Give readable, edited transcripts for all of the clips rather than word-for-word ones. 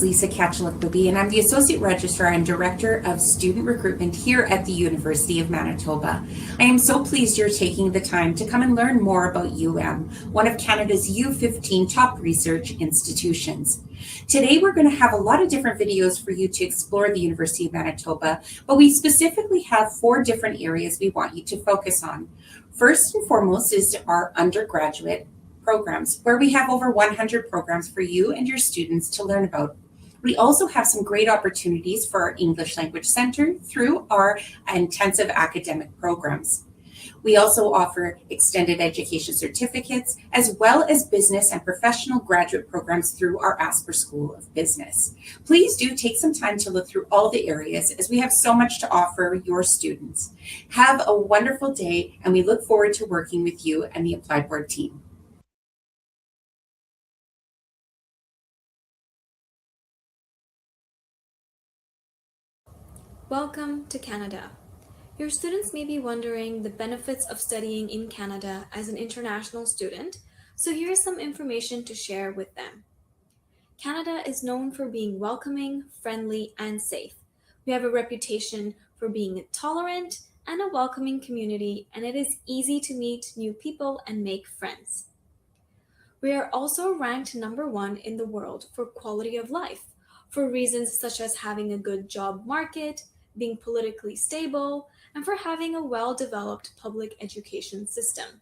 Lisa Katchalik-Libby, and I'm the Associate Registrar and Director of Student Recruitment here at the University of Manitoba. I am so pleased you're taking the time to come and learn more about one of Canada's U15 top research institutions. Today, we're going to have a lot of different videos for you to explore the University of Manitoba, but we specifically have 4 different areas we want you to focus on. First and foremost is our undergraduate programs, where we have over 100 programs for you and your students to learn about. We also have some great opportunities for our English Language Center through our intensive academic programs. We also offer extended education certificates, as well as business and professional graduate programs through our Asper School of Business. Please do take some time to look through all the areas, as we have so much to offer your students. Have a wonderful day, and we look forward to working with you and the Applied Board team. Welcome to Canada. Your students may be wondering the benefits of studying in Canada as an international student, so here's some information to share with them. Canada is known for being welcoming, friendly, and safe. We have a reputation for being tolerant and a welcoming community, and it is easy to meet new people and make friends. We are also ranked number 1 in the world for quality of life, for reasons such as having a good job market, being politically stable, and for having a well-developed public education system.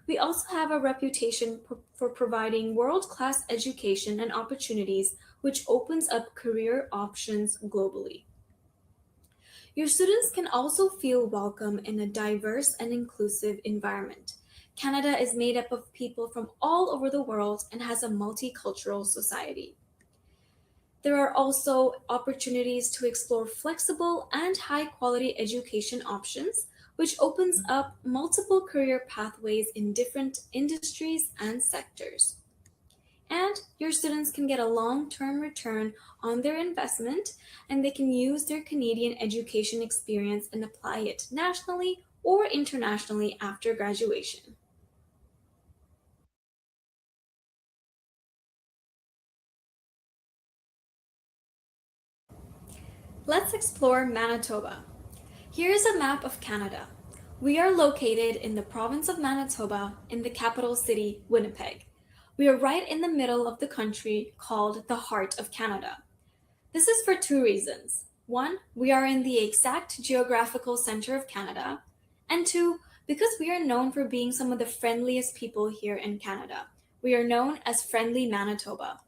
We also have a reputation for providing world-class education and opportunities, which opens up career options globally. Your students can also feel welcome in a diverse and inclusive environment. Canada is made up of people from all over the world and has a multicultural society. There are also opportunities to explore flexible and high-quality education options, which opens up multiple career pathways in different industries and sectors. And your students can get a long-term return on their investment, and they can use their Canadian education experience and apply it nationally or internationally after graduation. Let's explore Manitoba. Here's a map of Canada. We are located in the province of Manitoba in the capital city, Winnipeg. We are right in the middle of the country, called the heart of Canada. This is for 2 reasons. 1, we are in the exact geographical center of Canada, and 2, because we are known for being some of the friendliest people here in Canada. We are known as Friendly Manitoba.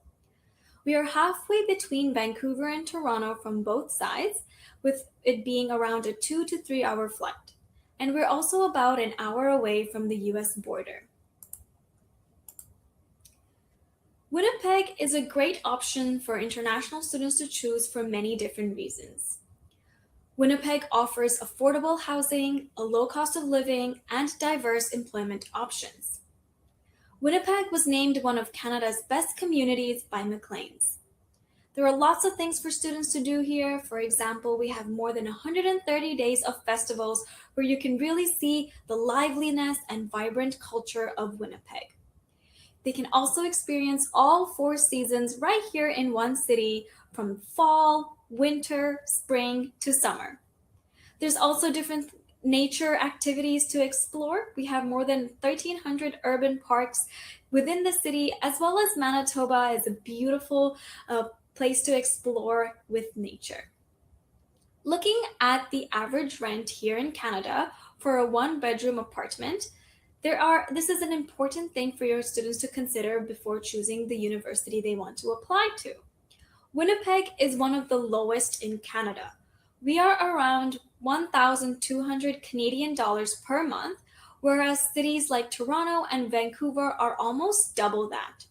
We are halfway between Vancouver and Toronto from both sides, with it being around a 2 to 3 hour flight. And we're also about an hour away from the US border. Winnipeg is a great option for international students to choose for many different reasons. Winnipeg offers affordable housing, a low cost of living, and diverse employment options. Winnipeg was named one of Canada's best communities by Maclean's. There are lots of things for students to do here. For example, we have more than 130 days of festivals where you can really see the liveliness and vibrant culture of Winnipeg. They can also experience all 4 seasons right here in one city, from fall, winter, spring, to summer. There's also different nature activities to explore. We have more than 1,300 urban parks within the city, as well as Manitoba is a beautiful place to explore with nature. Looking at the average rent here in Canada for a 1-bedroom apartment, this is an important thing for your students to consider before choosing the university they want to apply to. Winnipeg is one of the lowest in Canada. We are around 1,200 Canadian dollars per month, whereas cities like Toronto and Vancouver are almost double that.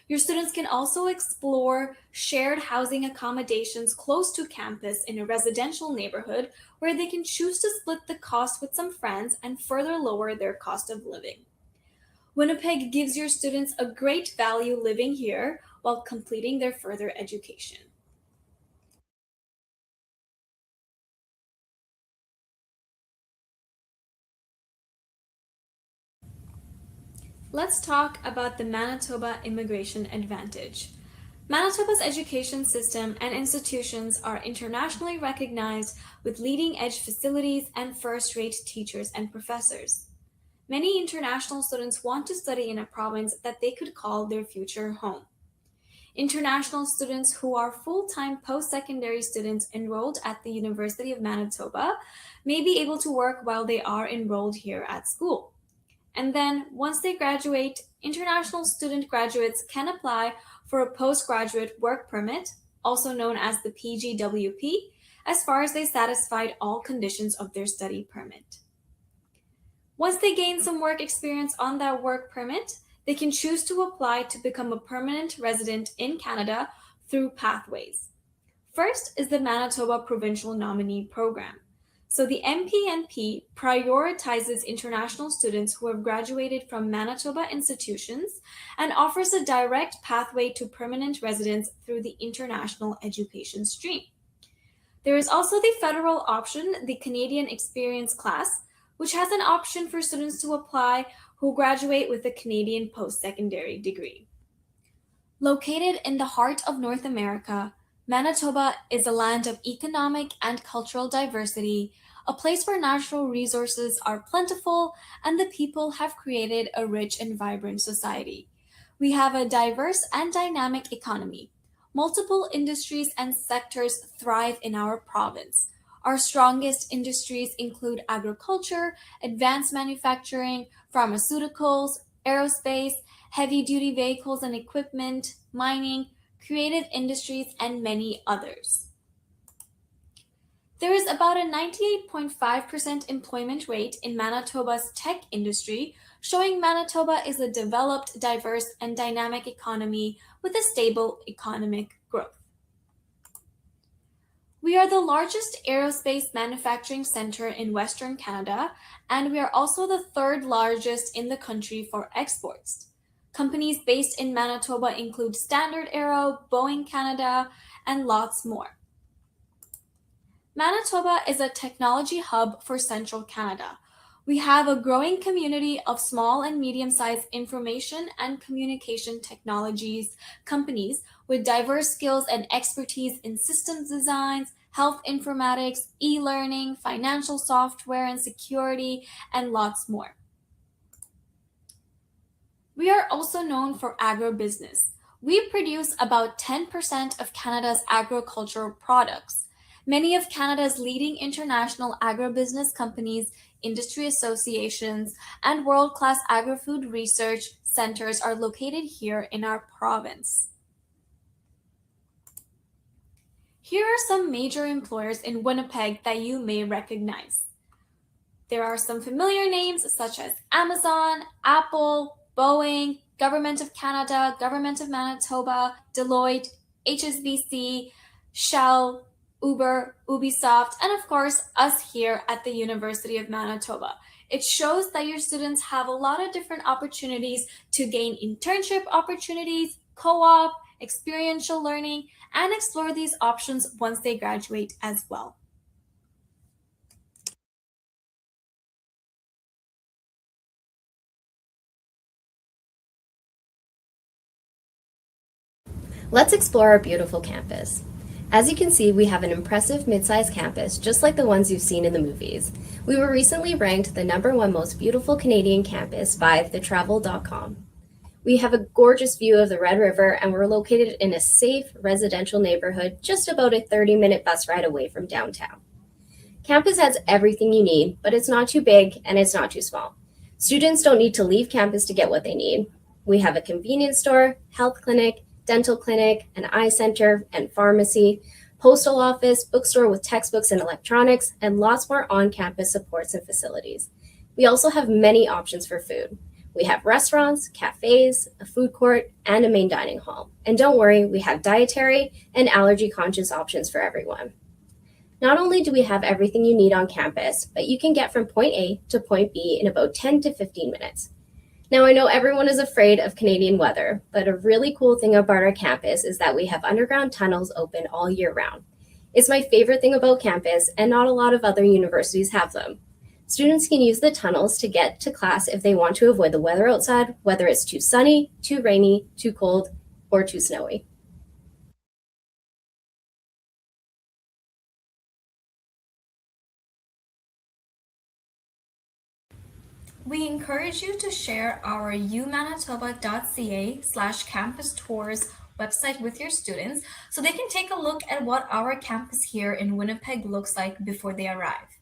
Your students can also explore shared housing accommodations close to campus in a residential neighborhood where they can choose to split the cost with some friends and further lower their cost of living. Winnipeg gives your students a great value living here while completing their further education. Let's talk about the Manitoba Immigration Advantage. Manitoba's education system and institutions are internationally recognized with leading edge facilities and first rate teachers and professors. Many international students want to study in a province that they could call their future home. International students who are full time post secondary students enrolled at the University of Manitoba may be able to work while they are enrolled here at school. And then, once they graduate, international student graduates can apply for a postgraduate work permit, also known as the PGWP, as far as they satisfied all conditions of their study permit. Once they gain some work experience on that work permit, they can choose to apply to become a permanent resident in Canada through pathways. First is the Manitoba Provincial Nominee Program. So the MPNP prioritizes international students who have graduated from Manitoba institutions and offers a direct pathway to permanent residence through the international education stream. There is also the federal option, the Canadian Experience Class, which has an option for students to apply who graduate with a Canadian post-secondary degree. Located in the heart of North America, Manitoba is a land of economic and cultural diversity, a place where natural resources are plentiful and the people have created a rich and vibrant society. We have a diverse and dynamic economy. Multiple industries and sectors thrive in our province. Our strongest industries include agriculture, advanced manufacturing, pharmaceuticals, aerospace, heavy duty vehicles and equipment, mining, creative industries, and many others. There is about a 98.5% employment rate in Manitoba's tech industry, showing Manitoba is a developed, diverse, and dynamic economy with a stable economic growth. We are the largest aerospace manufacturing center in Western Canada, and we are also the third largest in the country for exports. Companies based in Manitoba include Standard Aero, Boeing Canada, and lots more. Manitoba is a technology hub for Central Canada. We have a growing community of small and medium-sized information and communication technologies companies with diverse skills and expertise in systems designs, health informatics, e-learning, financial software and security, and lots more. We are also known for agribusiness. We produce about 10% of Canada's agricultural products. Many of Canada's leading international agribusiness companies, industry associations, and world-class agri-food research centers are located here in our province. Here are some major employers in Winnipeg that you may recognize. There are some familiar names such as Amazon, Apple, Boeing, Government of Canada, Government of Manitoba, Deloitte, HSBC, Shell, Uber, Ubisoft, and of course, us here at the University of Manitoba. It shows that your students have a lot of different opportunities to gain internship opportunities, co-op, experiential learning, and explore these options once they graduate as well. Let's explore our beautiful campus. As you can see, we have an impressive mid-sized campus, just like the ones you've seen in the movies. We were recently ranked the #1 most beautiful Canadian campus by thetravel.com. We have a gorgeous view of the Red River, and we're located in a safe residential neighborhood just about a 30-minute bus ride away from downtown. Campus has everything you need, but it's not too big and it's not too small. Students don't need to leave campus to get what they need. We have a convenience store, health clinic, dental clinic, an eye center and pharmacy, postal office, bookstore with textbooks and electronics, and lots more on-campus supports and facilities. We also have many options for food. We have restaurants, cafes, a food court, and a main dining hall. And don't worry, we have dietary and allergy-conscious options for everyone. Not only do we have everything you need on campus, but you can get from point A to point B in about 10 to 15 minutes. Now, I know everyone is afraid of Canadian weather, but a really cool thing about our campus is that we have underground tunnels open all year round. It's my favorite thing about campus, and not a lot of other universities have them. Students can use the tunnels to get to class if they want to avoid the weather outside, whether it's too sunny, too rainy, too cold, or too snowy. We encourage you to share our umanitoba.ca/campus tours website with your students so they can take a look at what our campus here in Winnipeg looks like before they arrive.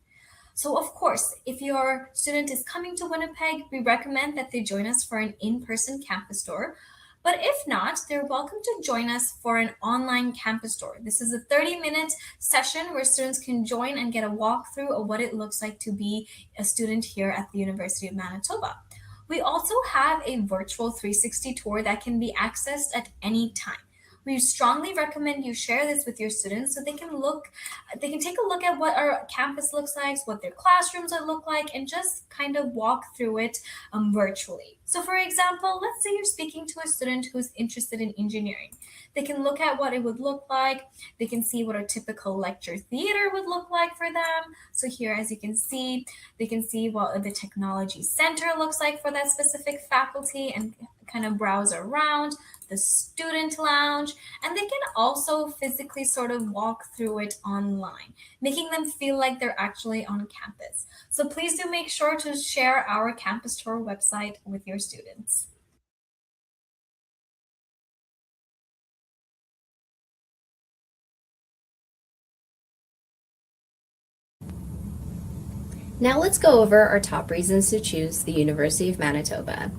So, of course, if your student is coming to Winnipeg, we recommend that they join us for an in-person campus tour. But if not, they're welcome to join us for an online campus tour. This is a 30-minute session where students can join and get a walkthrough of what it looks like to be a student here at the University of Manitoba. We also have a virtual 360 tour that can be accessed at any time. We strongly recommend you share this with your students so they can take a look at what our campus looks like, what their classrooms look like, and just kind of walk through it virtually. So for example, let's say you're speaking to a student who's interested in engineering. They can look at what it would look like. They can see what a typical lecture theater would look like for them. So here, as you can see, they can see what the technology center looks like for that specific faculty and kind of browse around the student lounge, and they can also physically sort of walk through it online, making them feel like they're actually on campus. So please do make sure to share our campus tour website with your students. Now let's go over our top reasons to choose the University of Manitoba.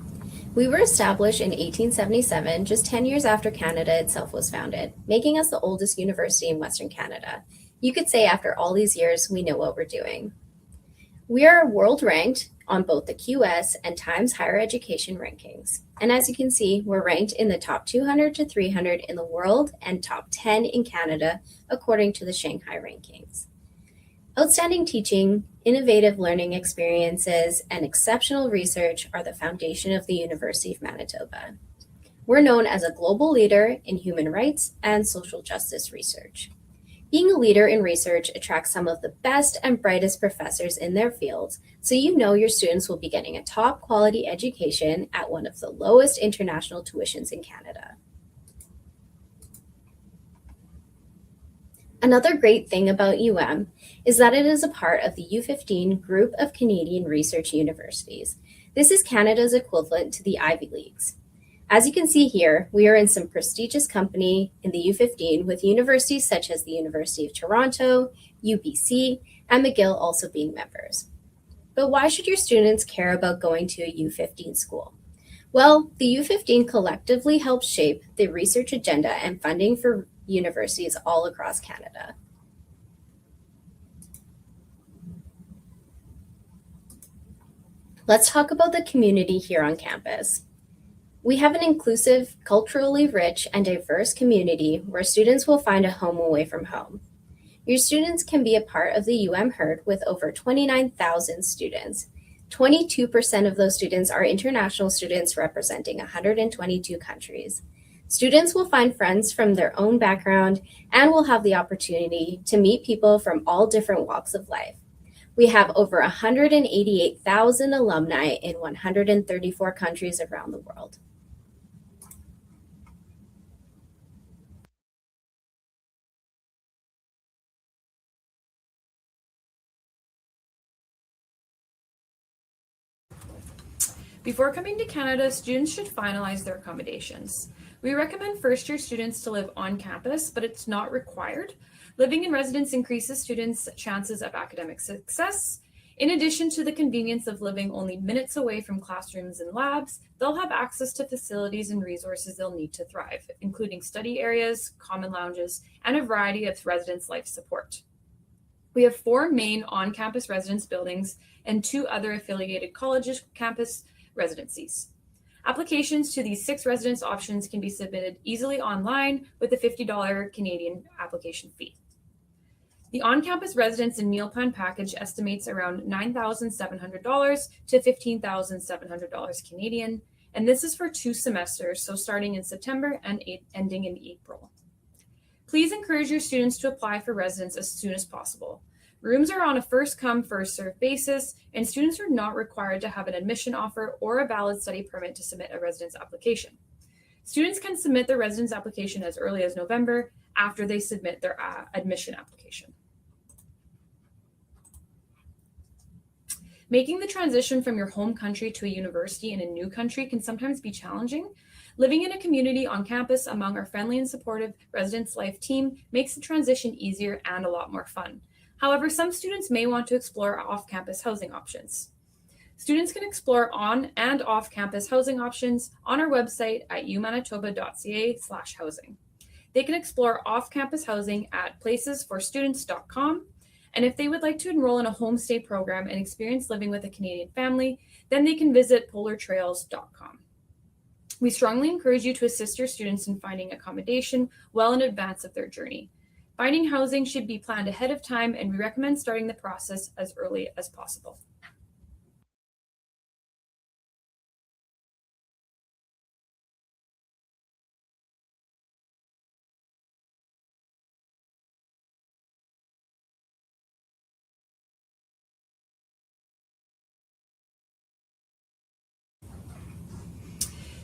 We were established in 1877, just 10 years after Canada itself was founded, making us the oldest university in Western Canada. You could say after all these years, we know what we're doing. We are world ranked on both the QS and Times Higher Education rankings. And as you can see, we're ranked in the top 200 to 300 in the world and top 10 in Canada, according to the Shanghai rankings. Outstanding teaching, innovative learning experiences, and exceptional research are the foundation of the University of Manitoba. We're known as a global leader in human rights and social justice research. Being a leader in research attracts some of the best and brightest professors in their fields, so you know your students will be getting a top quality education at one of the lowest international tuitions in Canada. Another great thing about is that it is a part of the U15 group of Canadian research universities. This is Canada's equivalent to the Ivy Leagues. As you can see here, we are in some prestigious company in the U15 with universities such as the University of Toronto, UBC, and McGill also being members. But why should your students care about going to a U15 school? Well, the U15 collectively helps shape the research agenda and funding for universities all across Canada. Let's talk about the community here on campus. We have an inclusive, culturally rich, and diverse community where students will find a home away from home. Your students can be a part of the herd with over 29,000 students. 22% of those students are international students representing 122 countries. Students will find friends from their own background and will have the opportunity to meet people from all different walks of life. We have over 188,000 alumni in 134 countries around the world. Before coming to Canada, students should finalize their accommodations. We recommend first-year students to live on campus, but it's not required. Living in residence increases students' chances of academic success. In addition to the convenience of living only minutes away from classrooms and labs, they'll have access to facilities and resources they'll need to thrive, including study areas, common lounges, and a variety of residence life support. We have 4 main on-campus residence buildings and 2 other affiliated colleges campus residencies. Applications to these 6 residence options can be submitted easily online with a $50 Canadian application fee. The on-campus residence and meal plan package estimates around $9,700 to $15,700 Canadian, and this is for 2 semesters, so starting in September and ending in April. Please encourage your students to apply for residence as soon as possible. Rooms are on a first-come, first-served basis, and students are not required to have an admission offer or a valid study permit to submit a residence application. Students can submit their residence application as early as November after they submit their admission application. Making the transition from your home country to a university in a new country can sometimes be challenging. Living in a community on campus among our friendly and supportive Residence Life team makes the transition easier and a lot more fun. However, some students may want to explore off-campus housing options. Students can explore on and off-campus housing options on our website at umanitoba.ca/housing. They can explore off-campus housing at placesforstudents.com. And if they would like to enroll in a homestay program and experience living with a Canadian family, then they can visit polartrails.com. We strongly encourage you to assist your students in finding accommodation well in advance of their journey. Finding housing should be planned ahead of time, and we recommend starting the process as early as possible.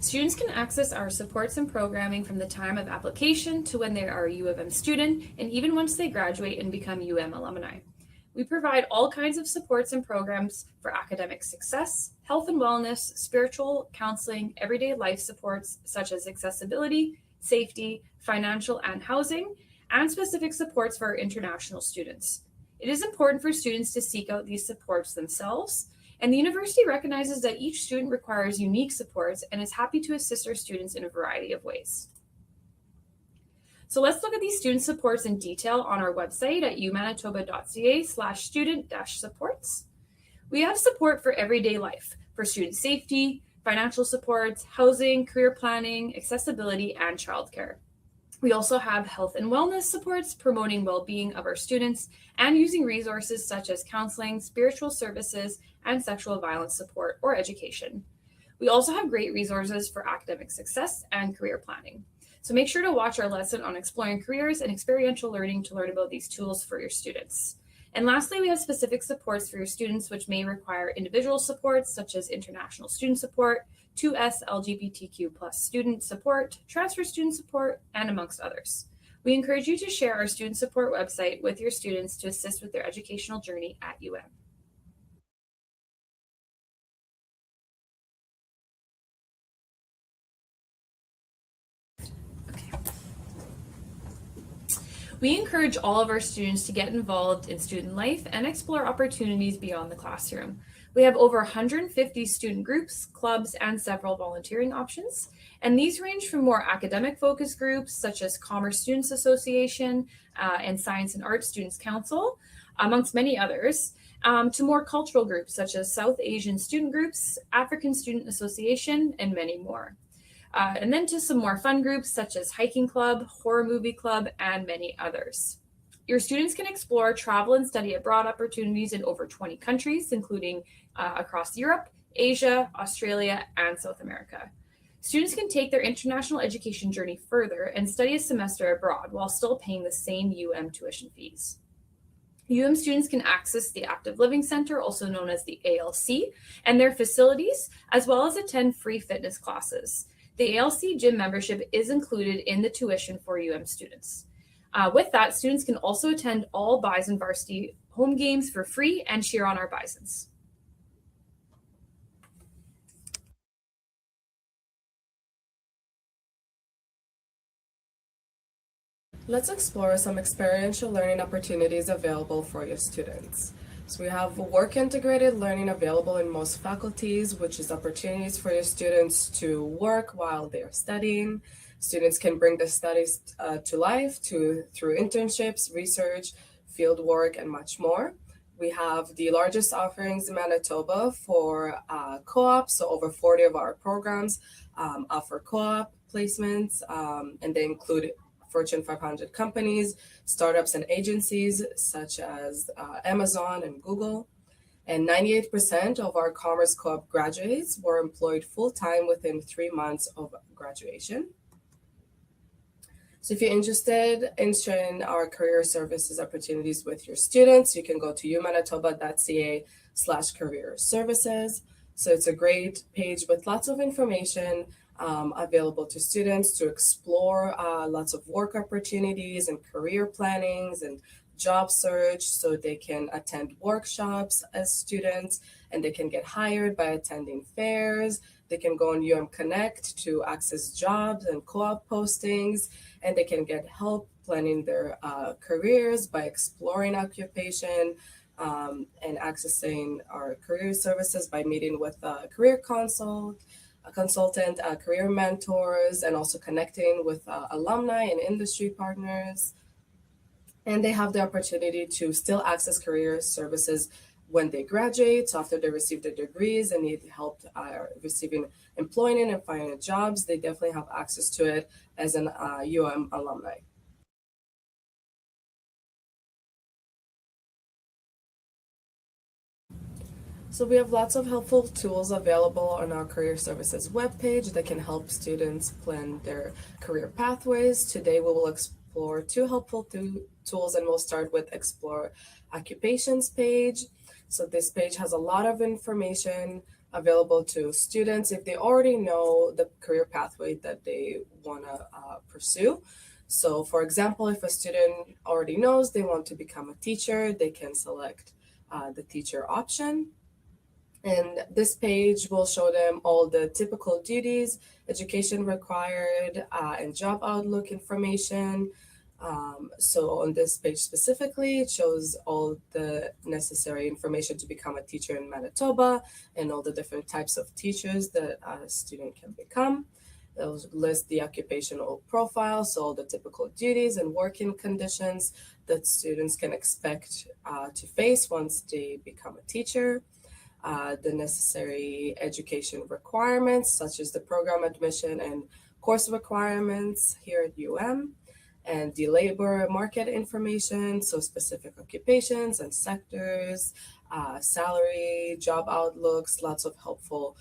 Students can access our supports and programming from the time of application to when they are a U of M student, and even once they graduate and become UM alumni. We provide all kinds of supports and programs for academic success, health and wellness, spiritual, counseling, everyday life supports such as accessibility, safety, financial and housing, and specific supports for our international students. It is important for students to seek out these supports themselves, and the university recognizes that each student requires unique supports and is happy to assist our students in a variety of ways. So let's look at these student supports in detail on our website at umanitoba.ca/student-supports. We have support for everyday life, for student safety, financial supports, housing, career planning, accessibility, and childcare. We also have health and wellness supports promoting well-being of our students and using resources such as counseling, spiritual services, and sexual violence support or education. We also have great resources for academic success and career planning. So make sure to watch our lesson on exploring careers and experiential learning to learn about these tools for your students. And lastly, we have specific supports for your students which may require individual supports such as international student support, 2S LGBTQ+ student support, transfer student support, and amongst others. We encourage you to share our student support website with your students to assist with their educational journey at UM. We encourage all of our students to get involved in student life and explore opportunities beyond the classroom. We have over 150 student groups, clubs, and several volunteering options. And these range from more academic focused groups such as Commerce Students Association and Science and Arts Students Council, amongst many others, to more cultural groups such as South Asian student groups, African Student Association, and many more. And then to some more fun groups such as Hiking Club, Horror Movie Club, and many others. Your students can explore travel and study abroad opportunities in over 20 countries, including across Europe, Asia, Australia, and South America. Students can take their international education journey further and study a semester abroad while still paying the same UM tuition fees. UM students can access the Active Living Center, also known as the ALC, and their facilities, as well as attend free fitness classes. The ALC gym membership is included in the tuition for UM students. With that, students can also attend all Bison varsity home games for free and cheer on our Bisons. Let's explore some experiential learning opportunities available for your students. So we have work integrated learning available in most faculties, which is opportunities for your students to work while they're studying. Students can bring the studies to life through internships, research, field work, and much more. We have the largest offerings in Manitoba for co-ops, so over 40 of our programs offer co-op placements, and they include Fortune 500 companies, startups and agencies such as Amazon and Google. And 98% of our Commerce Co-op graduates were employed full-time within 3 months of graduation. So if you're interested in sharing our career services opportunities with your students, you can go to umanitoba.ca/career services. So it's a great page with lots of information available to students to explore lots of work opportunities and career plannings and job search, so they can attend workshops as students and they can get hired by attending fairs. They can go on Connect to access jobs and co-op postings, and they can get help planning their careers by exploring occupation and accessing our career services by meeting with a career consultant, career mentors, and also connecting with alumni and industry partners. And they have the opportunity to still access career services when they graduate. So after they receive their degrees and need help receiving employment and finding jobs, they definitely have access to it as an alumni. So we have lots of helpful tools available on our career services webpage that can help students plan their career pathways. Today we will explore two helpful tools, and we'll start with Explore Occupations page. So this page has a lot of information available to students if they already know the career pathway that they want to pursue. So for example, if a student already knows they want to become a teacher, they can select the teacher option. And this page will show them all the typical duties, education required, and job outlook information. So on this page specifically, it shows all the necessary information to become a teacher in Manitoba and all the different types of teachers that a student can become. It'll list the occupational profile, so all the typical duties and working conditions that students can expect to face once they become a teacher. The necessary education requirements, such as the program admission and course requirements here at and the labor market information, so specific occupations and sectors, salary, job outlooks, lots of helpful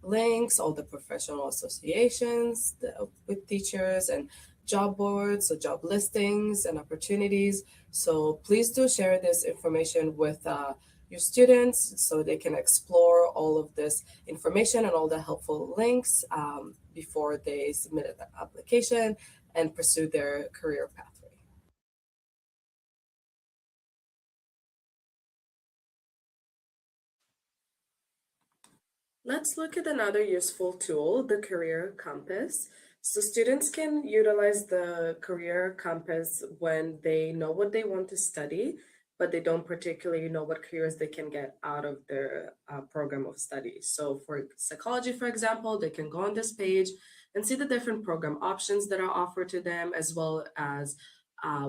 links, all the professional associations with teachers and job boards, so job listings and opportunities. So please do share this information with your students so they can explore all of this information and all the helpful links before they submit an application and pursue their career pathway. Let's look at another useful tool, the Career Compass. So students can utilize the Career Compass when they know what they want to study, but they don't particularly know what careers they can get out of their program of study. So for psychology, for example, they can go on this page and see the different program options that are offered to them, as well as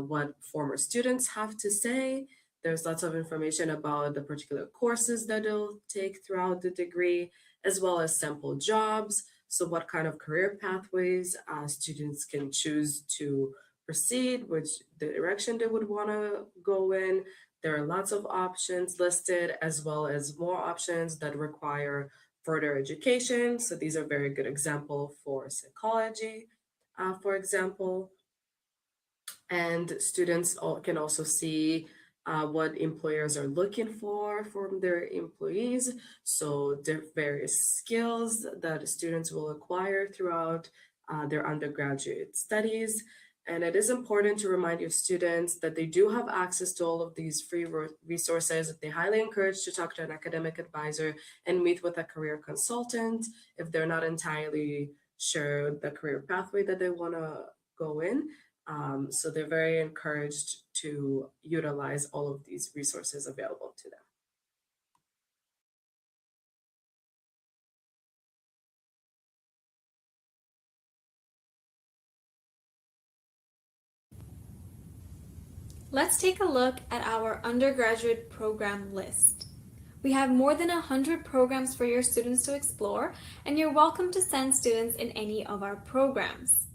what former students have to say. There's lots of information about the particular courses that they'll take throughout the degree, as well as sample jobs. So what kind of career pathways students can choose to proceed, which direction they would want to go in. There are lots of options listed, as well as more options that require further education. So these are very good example for psychology, for example. And students can also see what employers are looking for from their employees. So there are various skills that students will acquire throughout their undergraduate studies. And it is important to remind your students that they do have access to all of these free resources. They highly encourage to talk to an academic advisor and meet with a career consultant if they're not entirely sure the career pathway that they want to go in. So they're very encouraged to utilize all of these resources available to them. Let's take a look at our undergraduate program list. We have more than 100 programs for your students to explore, and you're welcome to send students in any of our programs.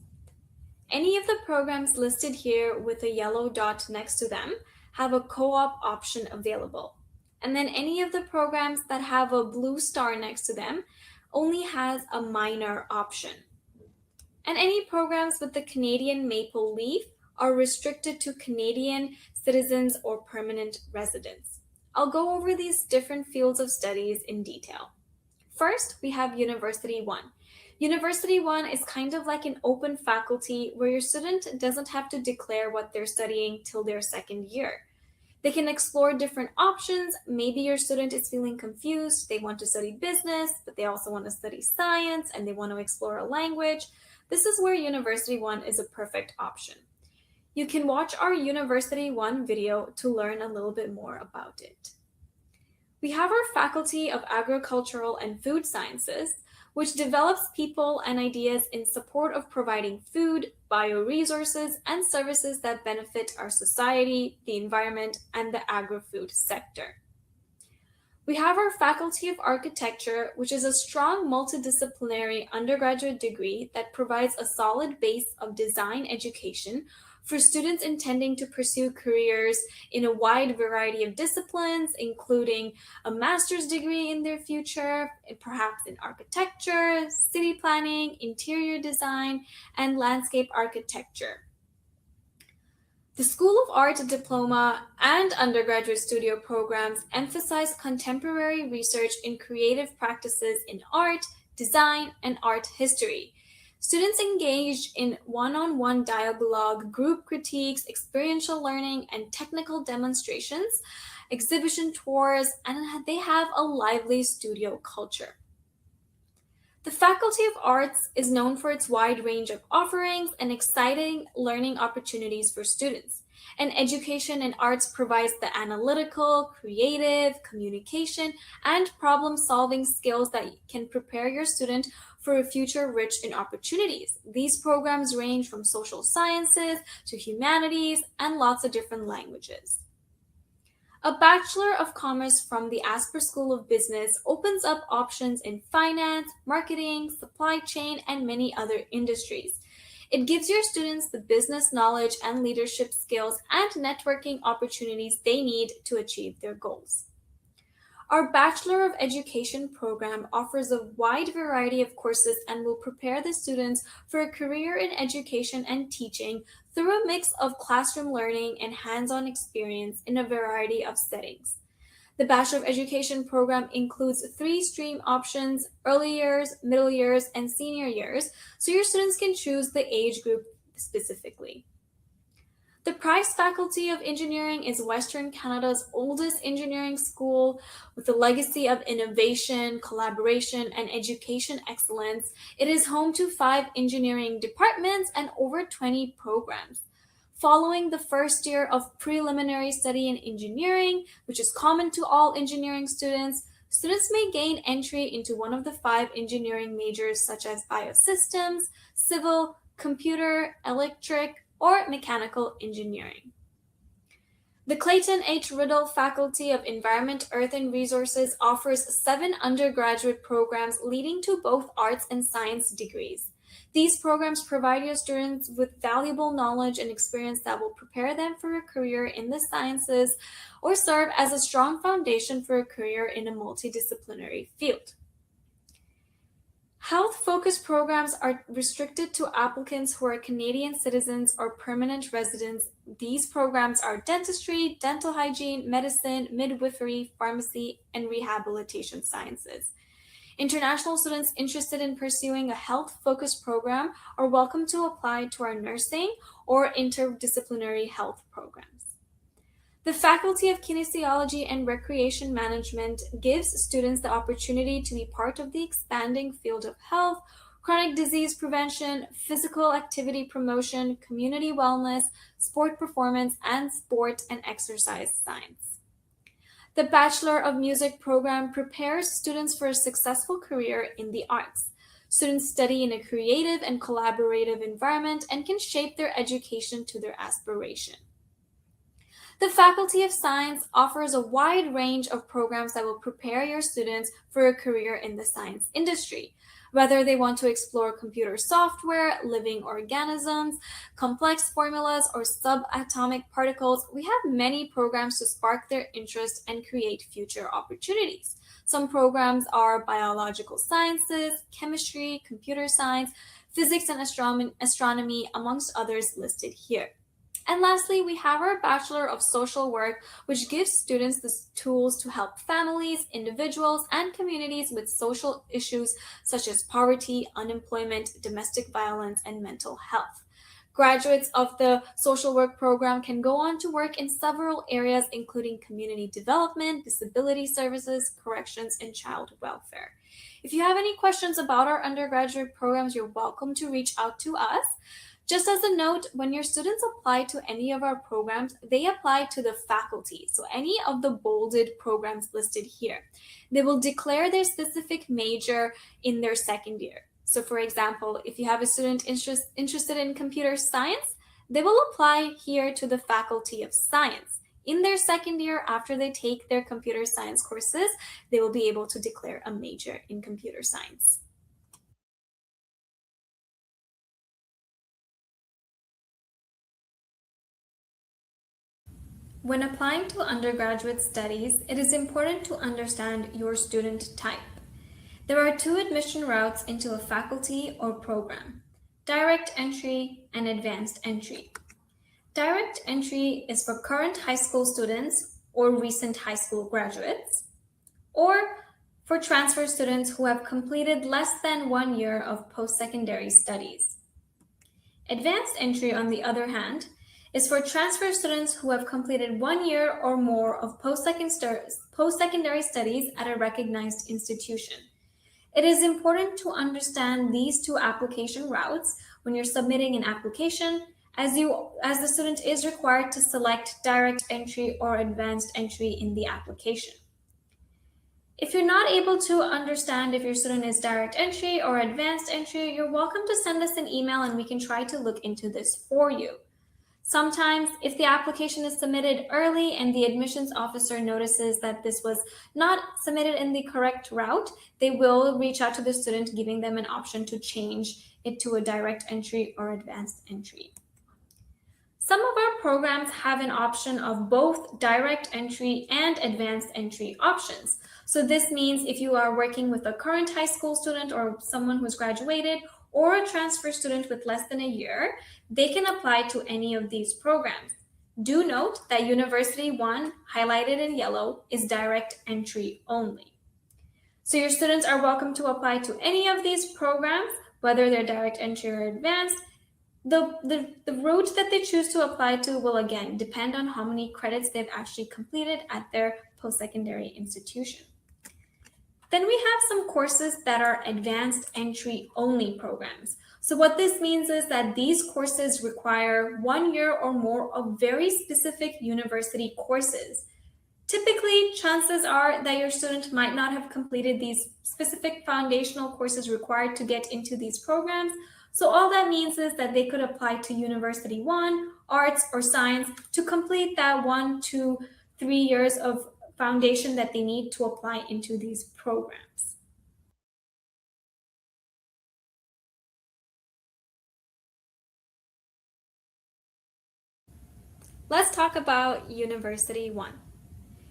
Any of the programs listed here with a yellow dot next to them have a co-op option available. And then any of the programs that have a blue star next to them only has a minor option. And any programs with the Canadian maple leaf are restricted to Canadian citizens or permanent residents. I'll go over these different fields of studies in detail. First, we have University 1. University 1 is kind of like an open faculty where your student doesn't have to declare what they're studying till their second year. They can explore different options. Maybe your student is feeling confused. They want to study business, but they also want to study science and they want to explore a language. This is where University One is a perfect option. You can watch our University One video to learn a little bit more about it. We have our Faculty of Agricultural and Food Sciences, which develops people and ideas in support of providing food, bioresources, and services that benefit our society, the environment, and the agri-food sector. We have our Faculty of Architecture, which is a strong multidisciplinary undergraduate degree that provides a solid base of design education for students intending to pursue careers in a wide variety of disciplines, including a master's degree in their future, perhaps in architecture, city planning, interior design, and landscape architecture. The School of Art diploma and undergraduate studio programs emphasize contemporary research in creative practices in art, design, and art history. Students engage in one-on-one dialogue, group critiques, experiential learning, and technical demonstrations, exhibition tours, and they have a lively studio culture. The Faculty of Arts is known for its wide range of offerings and exciting learning opportunities for students. And education in arts provides the analytical, creative, communication, and problem-solving skills that can prepare your student for a future rich in opportunities. These programs range from social sciences to humanities and lots of different languages. A Bachelor of Commerce from the Asper School of Business opens up options in finance, marketing, supply chain, and many other industries. It gives your students the business knowledge and leadership skills and networking opportunities they need to achieve their goals. Our Bachelor of Education program offers a wide variety of courses and will prepare the students for a career in education and teaching through a mix of classroom learning and hands-on experience in a variety of settings. The Bachelor of Education program includes 3 stream options: early years, middle years, and senior years, so your students can choose the age group specifically. The Price Faculty of Engineering is Western Canada's oldest engineering school with a legacy of innovation, collaboration, and education excellence. It is home to 5 engineering departments and over 20 programs. Following the first year of preliminary study in engineering, which is common to all engineering students, students may gain entry into one of the 5 engineering majors such as biosystems, civil, computer, electric, or mechanical engineering. The Clayton H. Riddle Faculty of Environment, Earth, and Resources offers 7 undergraduate programs leading to both arts and science degrees. These programs provide your students with valuable knowledge and experience that will prepare them for a career in the sciences or serve as a strong foundation for a career in a multidisciplinary field. Health-focused programs are restricted to applicants who are Canadian citizens or permanent residents. These programs are dentistry, dental hygiene, medicine, midwifery, pharmacy, and rehabilitation sciences. International students interested in pursuing a health-focused program are welcome to apply to our nursing or interdisciplinary health programs. The Faculty of Kinesiology and Recreation Management gives students the opportunity to be part of the expanding field of health, chronic disease prevention, physical activity promotion, community wellness, sport performance, and sport and exercise science. The Bachelor of Music program prepares students for a successful career in the arts. Students study in a creative and collaborative environment and can shape their education to their aspiration. The Faculty of Science offers a wide range of programs that will prepare your students for a career in the science industry. Whether they want to explore computer software, living organisms, complex formulas, or subatomic particles, we have many programs to spark their interest and create future opportunities. Some programs are biological sciences, chemistry, computer science, physics and astronomy, amongst others listed here. And lastly, we have our Bachelor of Social Work, which gives students the tools to help families, individuals, and communities with social issues such as poverty, unemployment, domestic violence, and mental health. Graduates of the social work program can go on to work in several areas, including community development, disability services, corrections, and child welfare. If you have any questions about our undergraduate programs, you're welcome to reach out to us. Just as a note, when your students apply to any of our programs, they apply to the faculty. So any of the bolded programs listed here, they will declare their specific major in their second year. So for example, if you have a student interested in computer science, they will apply here to the Faculty of Science. In their second year, after they take their computer science courses, they will be able to declare a major in computer science. When applying to undergraduate studies, it is important to understand your student type. There are two admission routes into a faculty or program: direct entry and advanced entry. Direct entry is for current high school students or recent high school graduates, or for transfer students who have completed less than 1 year of post-secondary studies. Advanced entry, on the other hand, is for transfer students who have completed 1 year or more of post-secondary studies at a recognized institution. It is important to understand these two application routes when you're submitting an application, as the student is required to select direct entry or advanced entry in the application. If you're not able to understand if your student is direct entry or advanced entry, you're welcome to send us an email and we can try to look into this for you. Sometimes, if the application is submitted early and the admissions officer notices that this was not submitted in the correct route, they will reach out to the student, giving them an option to change it to a direct entry or advanced entry. Some of our programs have an option of both direct entry and advanced entry options. So this means if you are working with a current high school student or someone who's graduated, or a transfer student with less than a year, they can apply to any of these programs. Do note that University 1, highlighted in yellow, is direct entry only. So your students are welcome to apply to any of these programs, whether they're direct entry or advanced. The route that they choose to apply to will again depend on how many credits they've actually completed at their post-secondary institution. Then we have some courses that are advanced entry only programs. So what this means is that these courses require 1 year or more of very specific university courses. Typically, chances are that your student might not have completed these specific foundational courses required to get into these programs. So all that means is that they could apply to University 1, Arts or Science to complete that 1 to 3 years of foundation that they need to apply into these programs. Let's talk about University 1.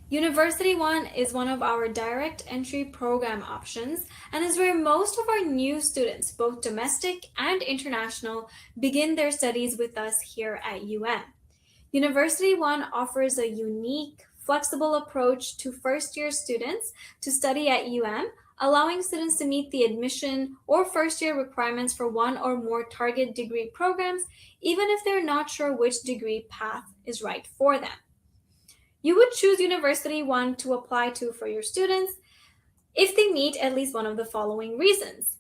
University 1 is one of our direct entry program options and is where most of our new students, both domestic and international, begin their studies with us here at UM. University 1 offers a unique, flexible approach to first-year students to study at UM, allowing students to meet the admission or first-year requirements for one or more target degree programs, even if they're not sure which degree path is right for them. You would choose University 1 to apply to for your students if they meet at least one of the following reasons.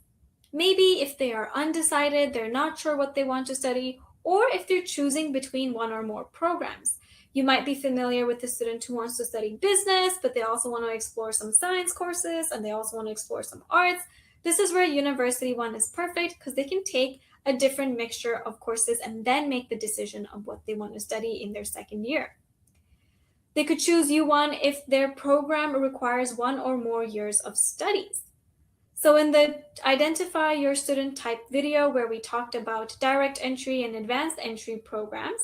Maybe if they are undecided, they're not sure what they want to study, or if they're choosing between one or more programs. You might be familiar with a student who wants to study business, but they also want to explore some science courses and they also want to explore some arts. This is where University 1 is perfect because they can take a different mixture of courses and then make the decision of what they want to study in their second year. They could choose U1 if their program requires 1 or more years of studies. So in the Identify Your Student Type video where we talked about direct entry and advanced entry programs,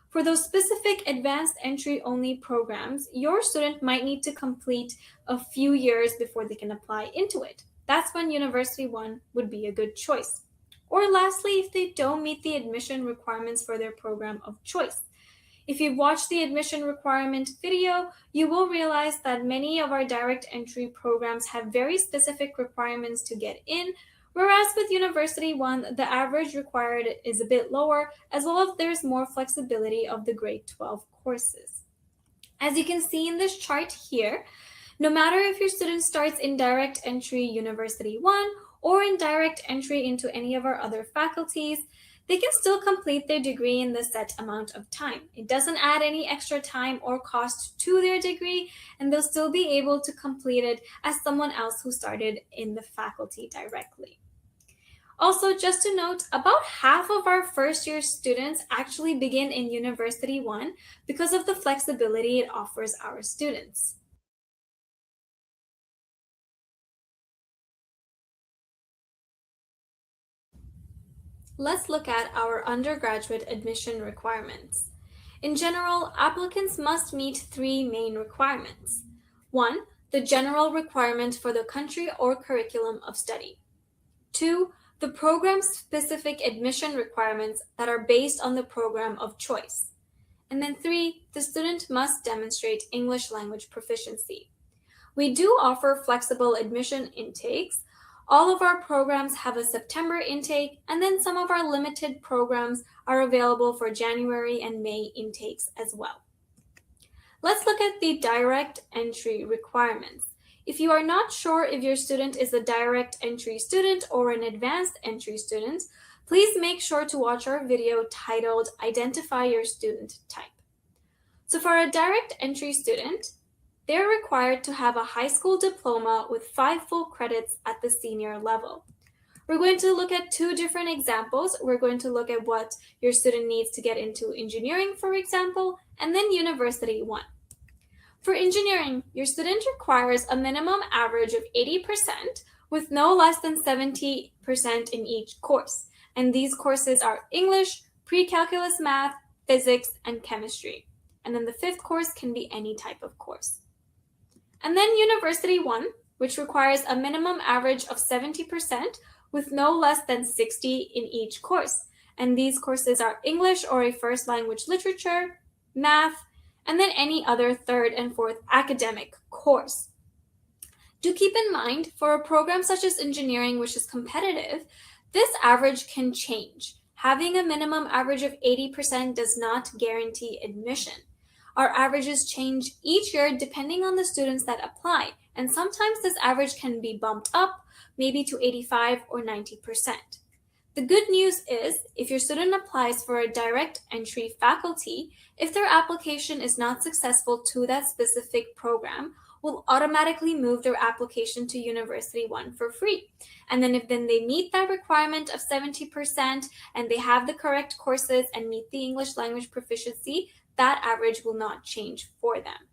for those specific advanced entry only programs, your student might need to complete a few years before they can apply into it. That's when University 1 would be a good choice. Or lastly, if they don't meet the admission requirements for their program of choice. If you've watched the admission requirement video, you will realize that many of our direct entry programs have very specific requirements to get in, Whereas with University 1, the average required is a bit lower, as well as there's more flexibility of the grade 12 courses. As you can see in this chart here, no matter if your student starts in direct entry University 1 or in direct entry into any of our other faculties, they can still complete their degree in the set amount of time. It doesn't add any extra time or cost to their degree, and they'll still be able to complete it as someone else who started in the faculty directly. Also, just to note, about half of our first year students actually begin in University 1 because of the flexibility it offers our students. Let's look at our undergraduate admission requirements. In general, applicants must meet three main requirements. 1. The general requirement for the country or curriculum of study. 2. The program-specific admission requirements that are based on the program of choice. And then 3. The student must demonstrate English language proficiency. We do offer flexible admission intakes. All of our programs have a September intake, and then some of our limited programs are available for January and May intakes as well. Let's look at the direct entry requirements. If you are not sure if your student is a direct entry student or an advanced entry student, please make sure to watch our video titled Identify Your Student Type. So for a direct entry student, they're required to have a high school diploma with 5 full credits at the senior level. We're going to look at 2 different examples. We're going to look at what your student needs to get into engineering, for example, and then University 1. For engineering, your student requires a minimum average of 80% with no less than 70% in each course. And these courses are English, pre-calculus math, physics, and chemistry. And then the 5th course can be any type of course. And then University 1, which requires a minimum average of 70% with no less than 60 in each course. And these courses are English or a first language literature, math, and then any other 3rd and 4th academic course. Do keep in mind, for a program such as engineering, which is competitive, this average can change. Having a minimum average of 80% does not guarantee admission. Our averages change each year depending on the students that apply, and sometimes this average can be bumped up, maybe to 85 or 90%. The good news is, if your student applies for a direct entry faculty, if their application is not successful to that specific program, we'll automatically move their application to University 1 for free. And then if they meet that requirement of 70% and they have the correct courses and meet the English language proficiency, that average will not change for them.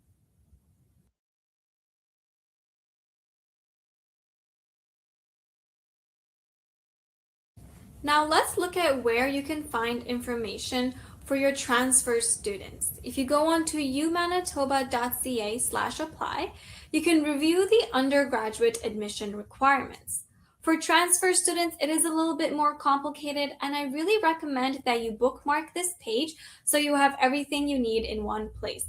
Now let's look at where you can find information for your transfer students. If you go on to umanitoba.ca/apply, you can review the undergraduate admission requirements. For transfer students, it is a little bit more complicated, and I really recommend that you bookmark this page so you have everything you need in one place.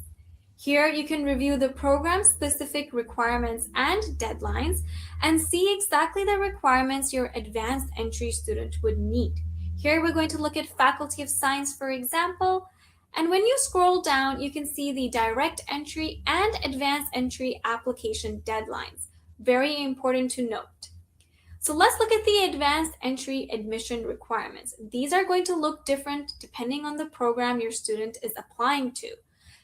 Here you can review the program-specific requirements and deadlines and see exactly the requirements your advanced entry student would need. Here we're going to look at Faculty of Science, for example, and when you scroll down, you can see the direct entry and advanced entry application deadlines. Very important to note. So let's look at the advanced entry admission requirements. These are going to look different depending on the program your student is applying to.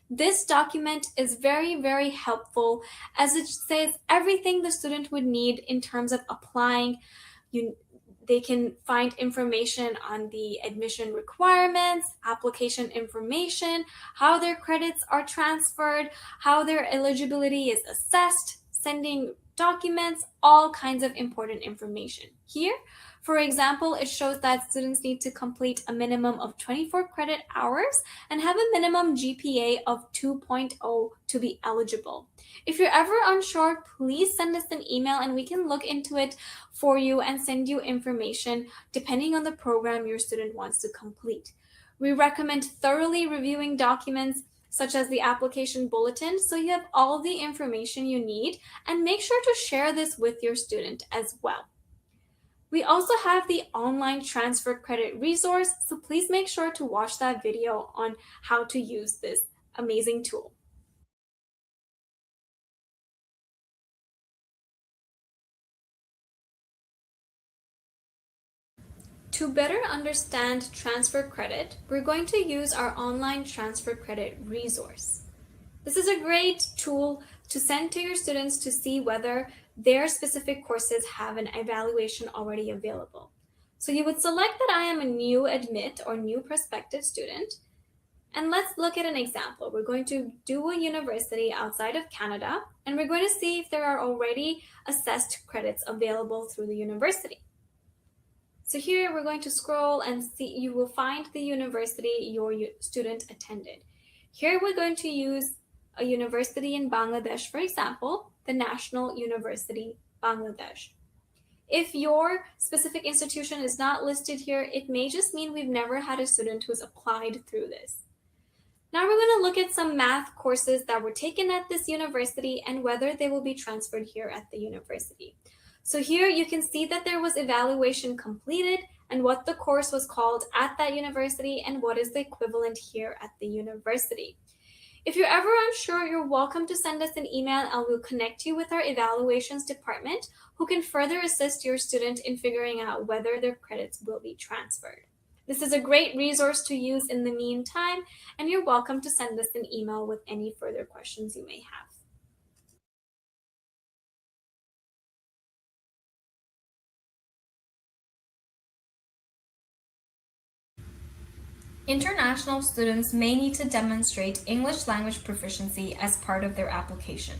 This document is very, very helpful as it says everything the student would need in terms of applying. They can find information on the admission requirements, application information, how their credits are transferred, how their eligibility is assessed, sending documents, all kinds of important information. Here, for example, it shows that students need to complete a minimum of 24 credit hours and have a minimum GPA of 2.0 to be eligible. If you're ever unsure, please send us an email and we can look into it for you and send you information depending on the program your student wants to complete. We recommend thoroughly reviewing documents such as the application bulletin, so you have all the information you need, and make sure to share this with your student as well. We also have the online transfer credit resource, so please make sure to watch that video on how to use this amazing tool. To better understand transfer credit, we're going to use our online transfer credit resource. This is a great tool to send to your students to see whether their specific courses have an evaluation already available. So you would select that I am a new admit or new prospective student. And let's look at an example. We're going to do a university outside of Canada, and we're going to see if there are already assessed credits available through the university. So here we're going to scroll and see, you will find the university your student attended. Here we're going to use a university in Bangladesh, for example, the National University Bangladesh. If your specific institution is not listed here, it may just mean we've never had a student who's applied through this. Now we're going to look at some math courses that were taken at this university and whether they will be transferred here at the university. So here you can see that there was evaluation completed and what the course was called at that university and what is the equivalent here at the university. If you're ever unsure, you're welcome to send us an email and we'll connect you with our evaluations department who can further assist your student in figuring out whether their credits will be transferred. This is a great resource to use in the meantime, and you're welcome to send us an email with any further questions you may have. International students may need to demonstrate English language proficiency as part of their application.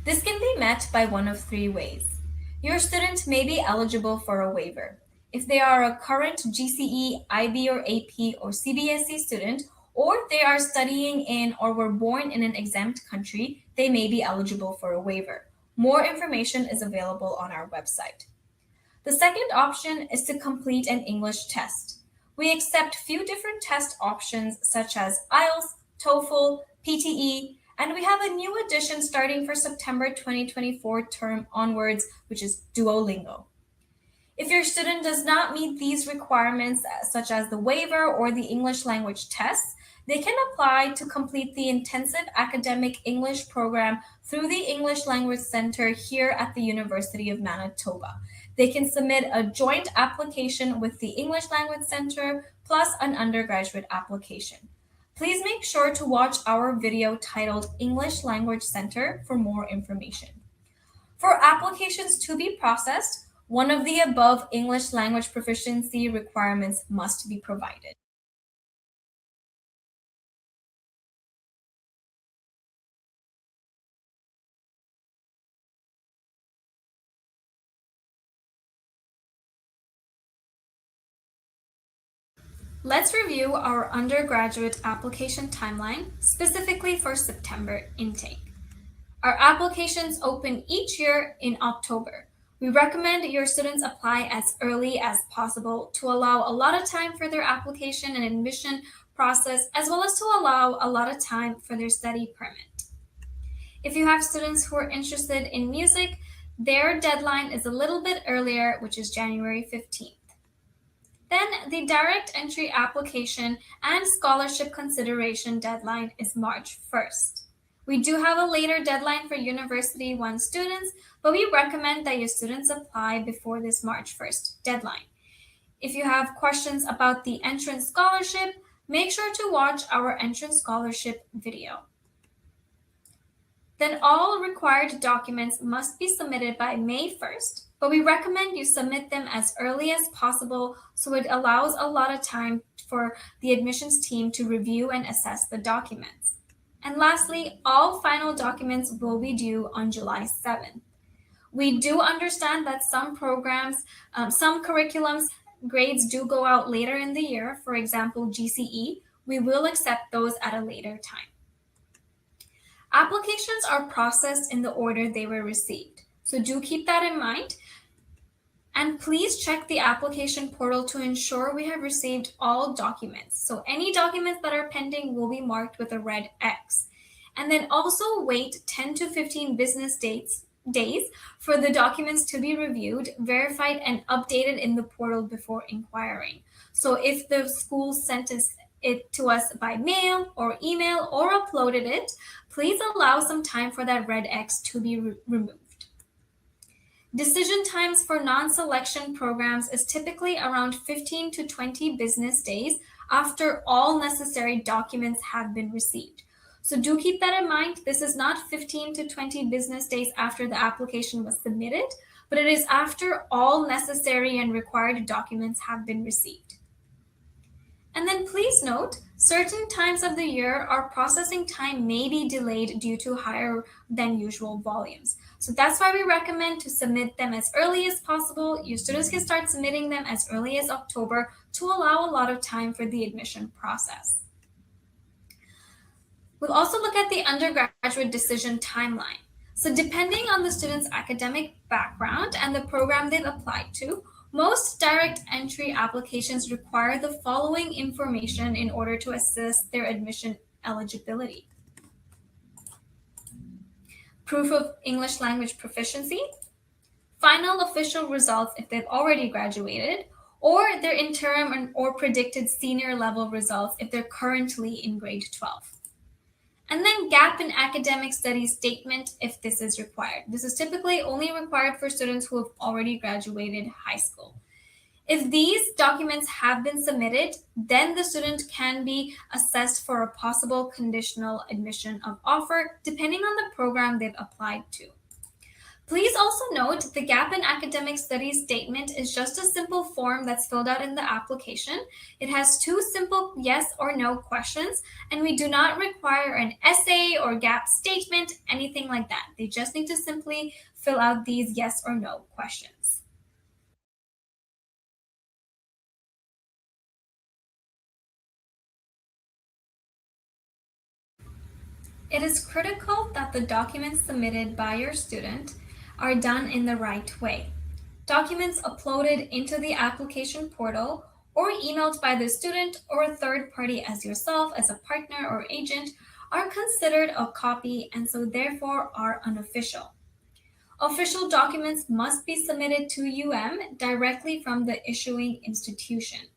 This can be met by one of three ways. Your student may be eligible for a waiver. If they are a current GCE, IB or AP or CBSE student, or they are studying in or were born in an exempt country, they may be eligible for a waiver. More information is available on our website. The second option is to complete an English test. We accept few different test options such as IELTS, TOEFL, PTE, and we have a new addition starting for September 2024 term onwards, which is Duolingo. If your student does not meet these requirements, such as the waiver or the English language tests, they can apply to complete the Intensive Academic English program through the English Language Center here at the University of Manitoba. They can submit a joint application with the English Language Center plus an undergraduate application. Please make sure to watch our video titled English Language Center for more information. For applications to be processed, one of the above English language proficiency requirements must be provided. Let's review our undergraduate application timeline, specifically for September intake. Our applications open each year in October. We recommend your students apply as early as possible to allow a lot of time for their application and admission process, as well as to allow a lot of time for their study permit. If you have students who are interested in music, their deadline is a little bit earlier, which is January 15th. Then the direct entry application and scholarship consideration deadline is March 1st. We do have a later deadline for University 1 students, but we recommend that your students apply before this March 1st deadline. If you have questions about the entrance scholarship, make sure to watch our entrance scholarship video. Then all required documents must be submitted by May 1st, but we recommend you submit them as early as possible so it allows a lot of time for the admissions team to review and assess the documents. And lastly, all final documents will be due on July 7th. We do understand that some programs, some curriculums, grades do go out later in the year, for example, GCE. We will accept those at a later time. Applications are processed in the order they were received, so do keep that in mind. And please check the application portal to ensure we have received all documents. So any documents that are pending will be marked with a red X. And then also wait 10 to 15 business days days for the documents to be reviewed, verified, and updated in the portal before inquiring. So if the school sent it to us by mail or email or uploaded it, please allow some time for that red X to be removed. Decision times for non-selection programs is typically around 15 to 20 business days after all necessary documents have been received. So do keep that in mind. This is not 15 to 20 business days after the application was submitted, but it is after all necessary and required documents have been received. And then please note, certain times of the year, our processing time may be delayed due to higher than usual volumes. So that's why we recommend to submit them as early as possible. Your students can start submitting them as early as October to allow a lot of time for the admission process. We'll also look at the undergraduate decision timeline. So depending on the student's academic background and the program they've applied to, most direct entry applications require the following information in order to assess their admission eligibility. Proof of English language proficiency, final official results if they've already graduated, or their interim or predicted senior level results if they're currently in grade 12. And then gap in academic studies statement if this is required. This is typically only required for students who have already graduated high school. If these documents have been submitted, then the student can be assessed for a possible conditional admission of offer, depending on the program they've applied to. Please also note the gap in academic studies statement is just a simple form that's filled out in the application. It has 2 simple yes or no questions, and we do not require an essay or gap statement, anything like that. They just need to simply fill out these yes or no questions. It is critical that the documents submitted by your student are done in the right way. Documents uploaded into the application portal or emailed by the student or a third party as yourself as a partner or agent are considered a copy and so therefore are unofficial. Official documents must be submitted to directly from the issuing institution.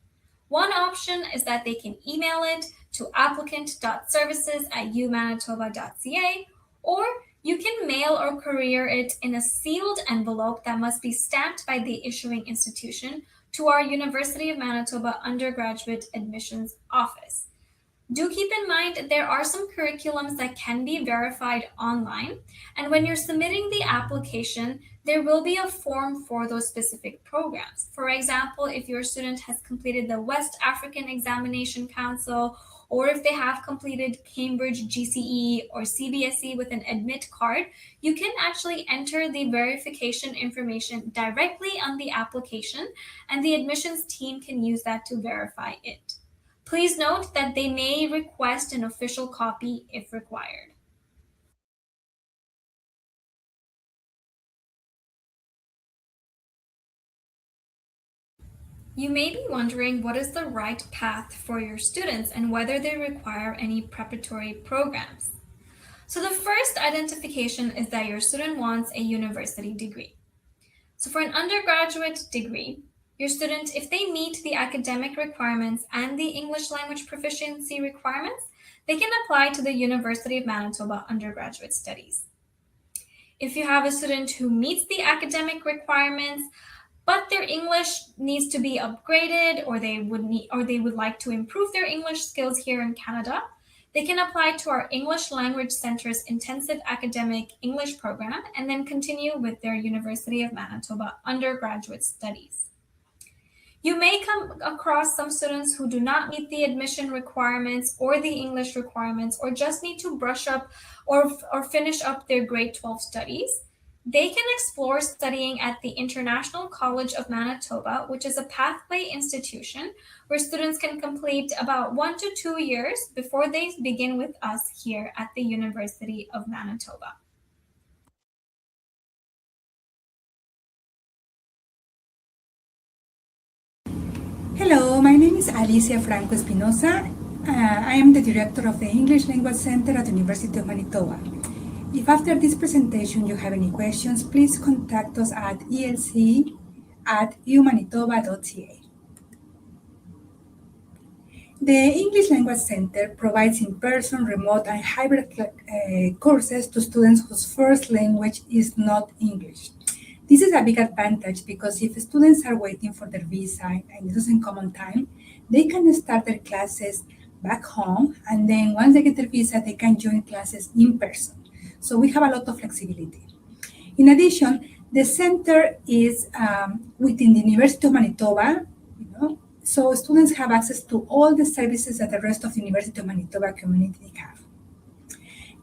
One option is that they can email it to applicant.services@umanitoba.ca, or you can mail or courier it in a sealed envelope that must be stamped by the issuing institution to our University of Manitoba Undergraduate Admissions Office. Do keep in mind there are some curriculums that can be verified online, and when you're submitting the application, there will be a form for those specific programs. For example, if your student has completed the West African Examination Council, or if they have completed Cambridge GCE or CBSE with an admit card, you can actually enter the verification information directly on the application, and the admissions team can use that to verify it. Please note that they may request an official copy if required. You may be wondering what is the right path for your students and whether they require any preparatory programs. So the first identification is that your student wants a university degree. So for an undergraduate degree, your student, if they meet the academic requirements and the English language proficiency requirements, they can apply to the University of Manitoba Undergraduate Studies. If you have a student who meets the academic requirements, but their English needs to be upgraded, or they would like to improve their English skills here in Canada, they can apply to our English Language Center's Intensive Academic English program and then continue with their University of Manitoba Undergraduate Studies. You may come across some students who do not meet the admission requirements or the English requirements, or just need to brush up or finish up their grade 12 studies. They can explore studying at the International College of Manitoba, which is a pathway institution where students can complete about 1 to 2 years before they begin with us here at the University of Manitoba. Hello, my name is Alicia Franco Espinosa. I am the director of the English Language Center at the University of Manitoba. If after this presentation you have any questions, please contact us at elc@umanitoba.ca. The English Language Center provides in-person, remote, and hybrid courses to students whose first language is not English. This is a big advantage because if students are waiting for their visa and it doesn't come on time, they can start their classes back home, and then once they get their visa, they can join classes in person. So we have a lot of flexibility. In addition, the center is within the University of Manitoba, so students have access to all the services that the rest of the University of Manitoba community have.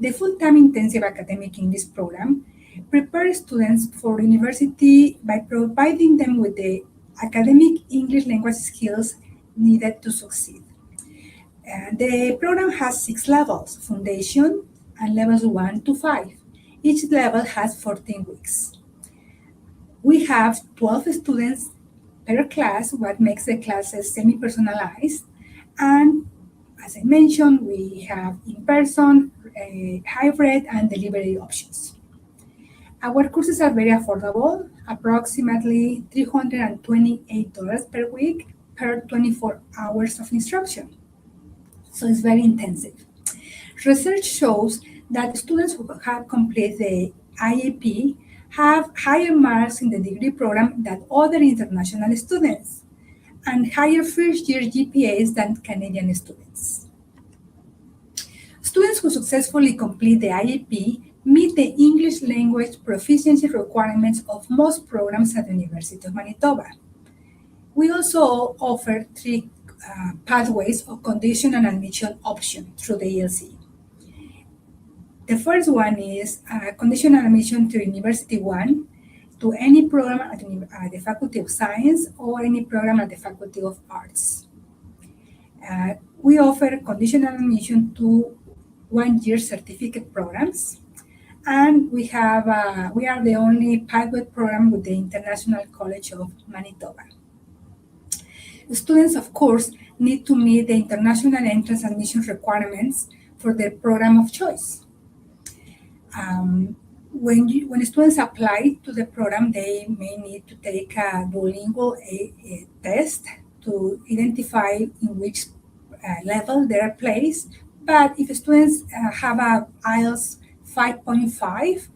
The full-time intensive academic English program prepares students for university by providing them with the academic English language skills needed to succeed. The program has 6 levels, foundation and levels 1 to 5. Each level has 14 weeks. We have 12 students per class, what makes the classes semi-personalized. And as I mentioned, we have in-person, hybrid, and delivery options. Our courses are very affordable, approximately $328 per week per 24 hours of instruction. So it's very intensive. Research shows that students who have completed the IAP have higher marks in the degree program than other international students and higher first-year GPAs than Canadian students. Students who successfully complete the IAP meet the English language proficiency requirements of most programs at the University of Manitoba. We also offer 3 pathways of conditional admission option through the ELC. The first one is conditional admission to University 1, to any program at the Faculty of Science or any program at the Faculty of Arts. We offer conditional admission to 1-year certificate programs, and we are the only pilot program with the International College of Manitoba. Students, of course, need to meet the international entrance admission requirements for their program of choice. When students apply to the program, they may need to take a bilingual test to identify in which level they are placed. But if students have a IELTS 5.5,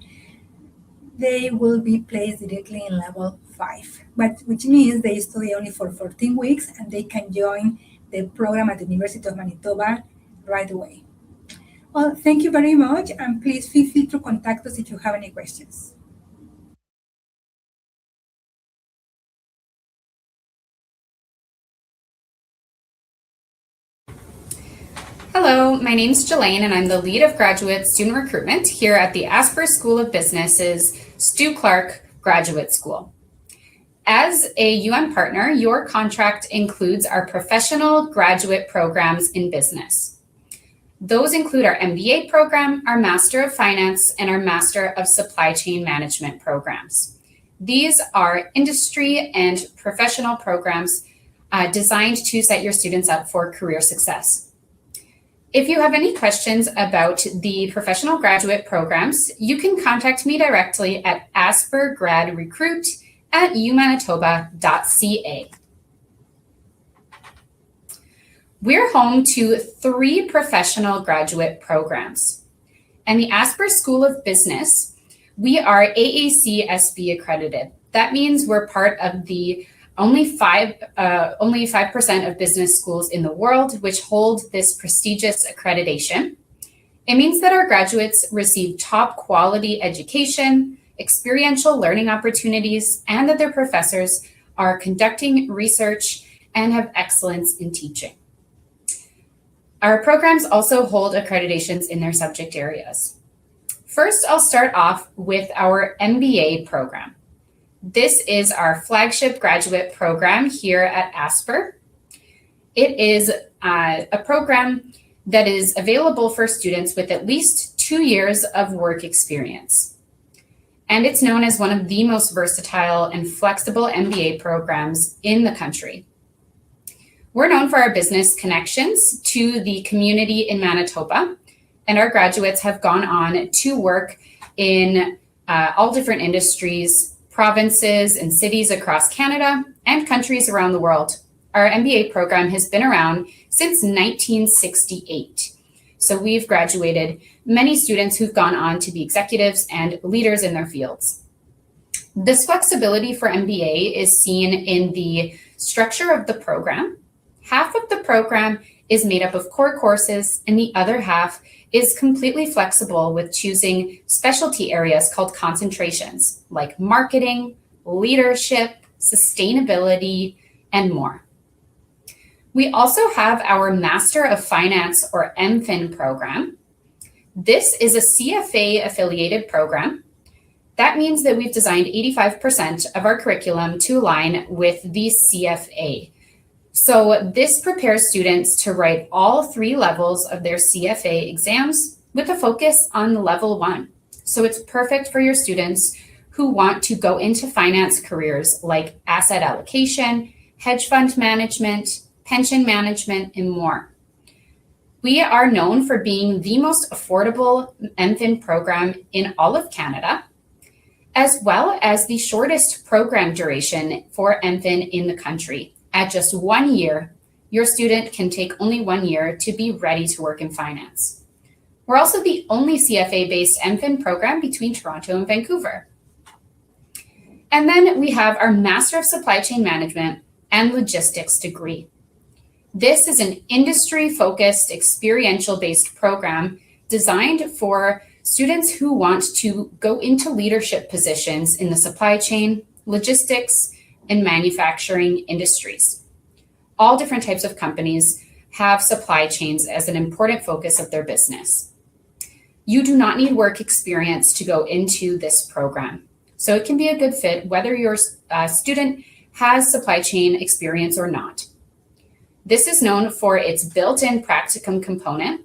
they will be placed directly in level 5, which means they study only for 14 weeks and they can join the program at the University of Manitoba right away. Well, thank you very much, and please feel free to contact us if you have any questions. Hello, my name is Jelaine, and I'm the lead of graduate student recruitment here at the Asper School of Business's Stu Clark Graduate School. As a partner, your contract includes our professional graduate programs in business. Those include our MBA program, our Master of Finance, and our Master of Supply Chain Management programs. These are industry and professional programs designed to set your students up for career success. If you have any questions about the professional graduate programs, you can contact me directly at aspergradrecruit@umanitoba.ca. We're home to 3 professional graduate programs. And the Asper School of Business, we are AACSB accredited. That means we're part of the only 5% of business schools in the world which hold this prestigious accreditation. It means that our graduates receive top quality education, experiential learning opportunities, and that their professors are conducting research and have excellence in teaching. Our programs also hold accreditations in their subject areas. First, I'll start off with our MBA program. This is our flagship graduate program here at Asper. It is a program that is available for students with at least 2 years of work experience. And it's known as one of the most versatile and flexible MBA programs in the country. We're known for our business connections to the community in Manitoba, and our graduates have gone on to work in all different industries, provinces, and cities across Canada and countries around the world. Our MBA program has been around since 1968. So we've graduated many students who've gone on to be executives and leaders in their fields. This flexibility for MBA is seen in the structure of the program. Half of the program is made up of core courses, and the other half is completely flexible with choosing specialty areas called concentrations, like marketing, leadership, sustainability, and more. We also have our Master of Finance, or MFin program. This is a CFA affiliated program. That means that we've designed 85% of our curriculum to align with the CFA. So this prepares students to write all 3 levels of their CFA exams with a focus on level 1. So it's perfect for your students who want to go into finance careers like asset allocation, hedge fund management, pension management, and more. We are known for being the most affordable MFin program in all of Canada, as well as the shortest program duration for MFin in the country. At just 1 year, your student can take only 1 year to be ready to work in finance. We're also the only CFA-based MFin program between Toronto and Vancouver. And then we have our Master of Supply Chain Management and Logistics degree. This is an industry-focused, experiential-based program designed for students who want to go into leadership positions in the supply chain, logistics, and manufacturing industries. All different types of companies have supply chains as an important focus of their business. You do not need work experience to go into this program. So it can be a good fit whether your student has supply chain experience or not. This is known for its built-in practicum component,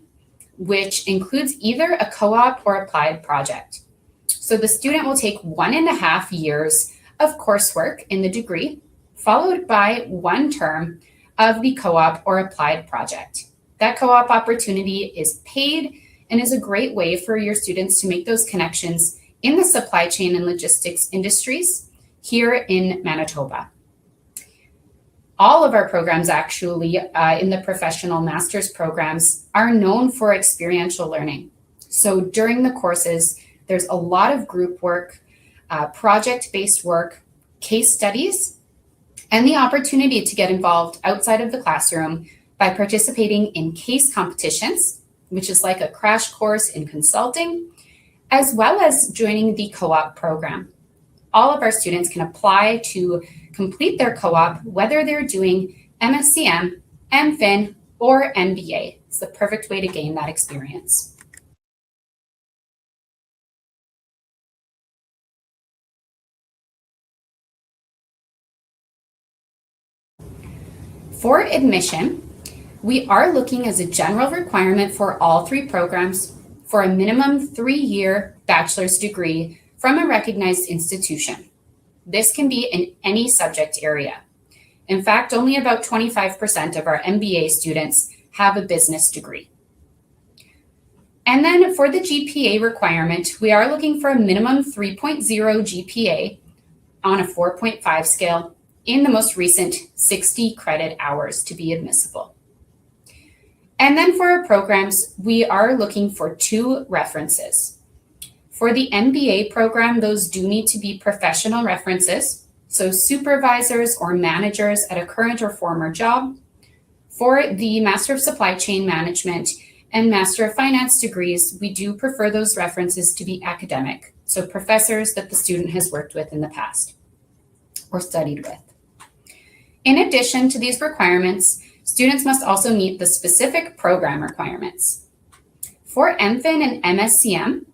which includes either a co-op or applied project. So the student will take 1.5 years of coursework in the degree, followed by 1 term of the co-op or applied project. That co-op opportunity is paid and is a great way for your students to make those connections in the supply chain and logistics industries here in Manitoba. All of our programs actually in the professional master's programs are known for experiential learning. So during the courses, there's a lot of group work, project-based work, case studies, and the opportunity to get involved outside of the classroom by participating in case competitions, which is like a crash course in consulting, as well as joining the co-op program. All of our students can apply to complete their co-op, whether they're doing MSCM, MFin, or MBA. It's the perfect way to gain that experience. For admission, we are looking as a general requirement for all 3 programs for a minimum 3-year bachelor's degree from a recognized institution. This can be in any subject area. In fact, only about 25% of our MBA students have a business degree. And then for the GPA requirement, we are looking for a minimum 3.0 GPA on a 4.5 scale in the most recent 60 credit hours to be admissible. And then for our programs, we are looking for 2 references. For the MBA program, those do need to be professional references, so supervisors or managers at a current or former job. For the Master of Supply Chain Management and Master of Finance degrees, we do prefer those references to be academic, so professors that the student has worked with in the past or studied with. In addition to these requirements, students must also meet the specific program requirements. For MFin and MSCM,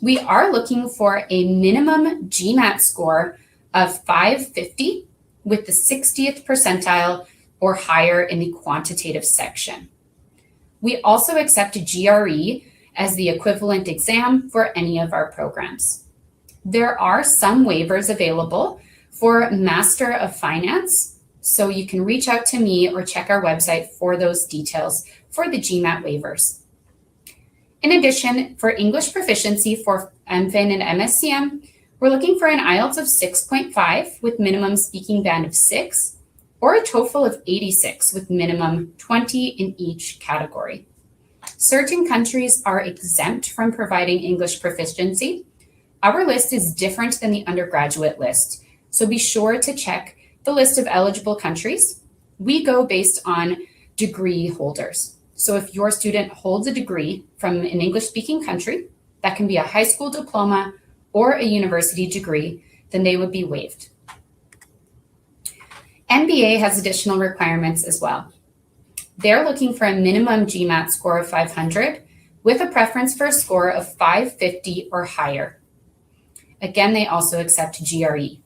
we are looking for a minimum GMAT score of 550 with the 60th percentile or higher in the quantitative section. We also accept GRE as the equivalent exam for any of our programs. There are some waivers available for Master of Finance, so you can reach out to me or check our website for those details for the GMAT waivers. In addition, for English proficiency for MFin and MSCM, we're looking for an IELTS of 6.5 with minimum speaking band of 6, or a TOEFL of 86 with minimum 20 in each category. Certain countries are exempt from providing English proficiency. Our list is different than the undergraduate list, so be sure to check the list of eligible countries. We go based on degree holders. So if your student holds a degree from an English-speaking country, that can be a high school diploma or a university degree, then they would be waived. MBA has additional requirements as well. They're looking for a minimum GMAT score of 500 with a preference for a score of 550 or higher. Again, they also accept GRE.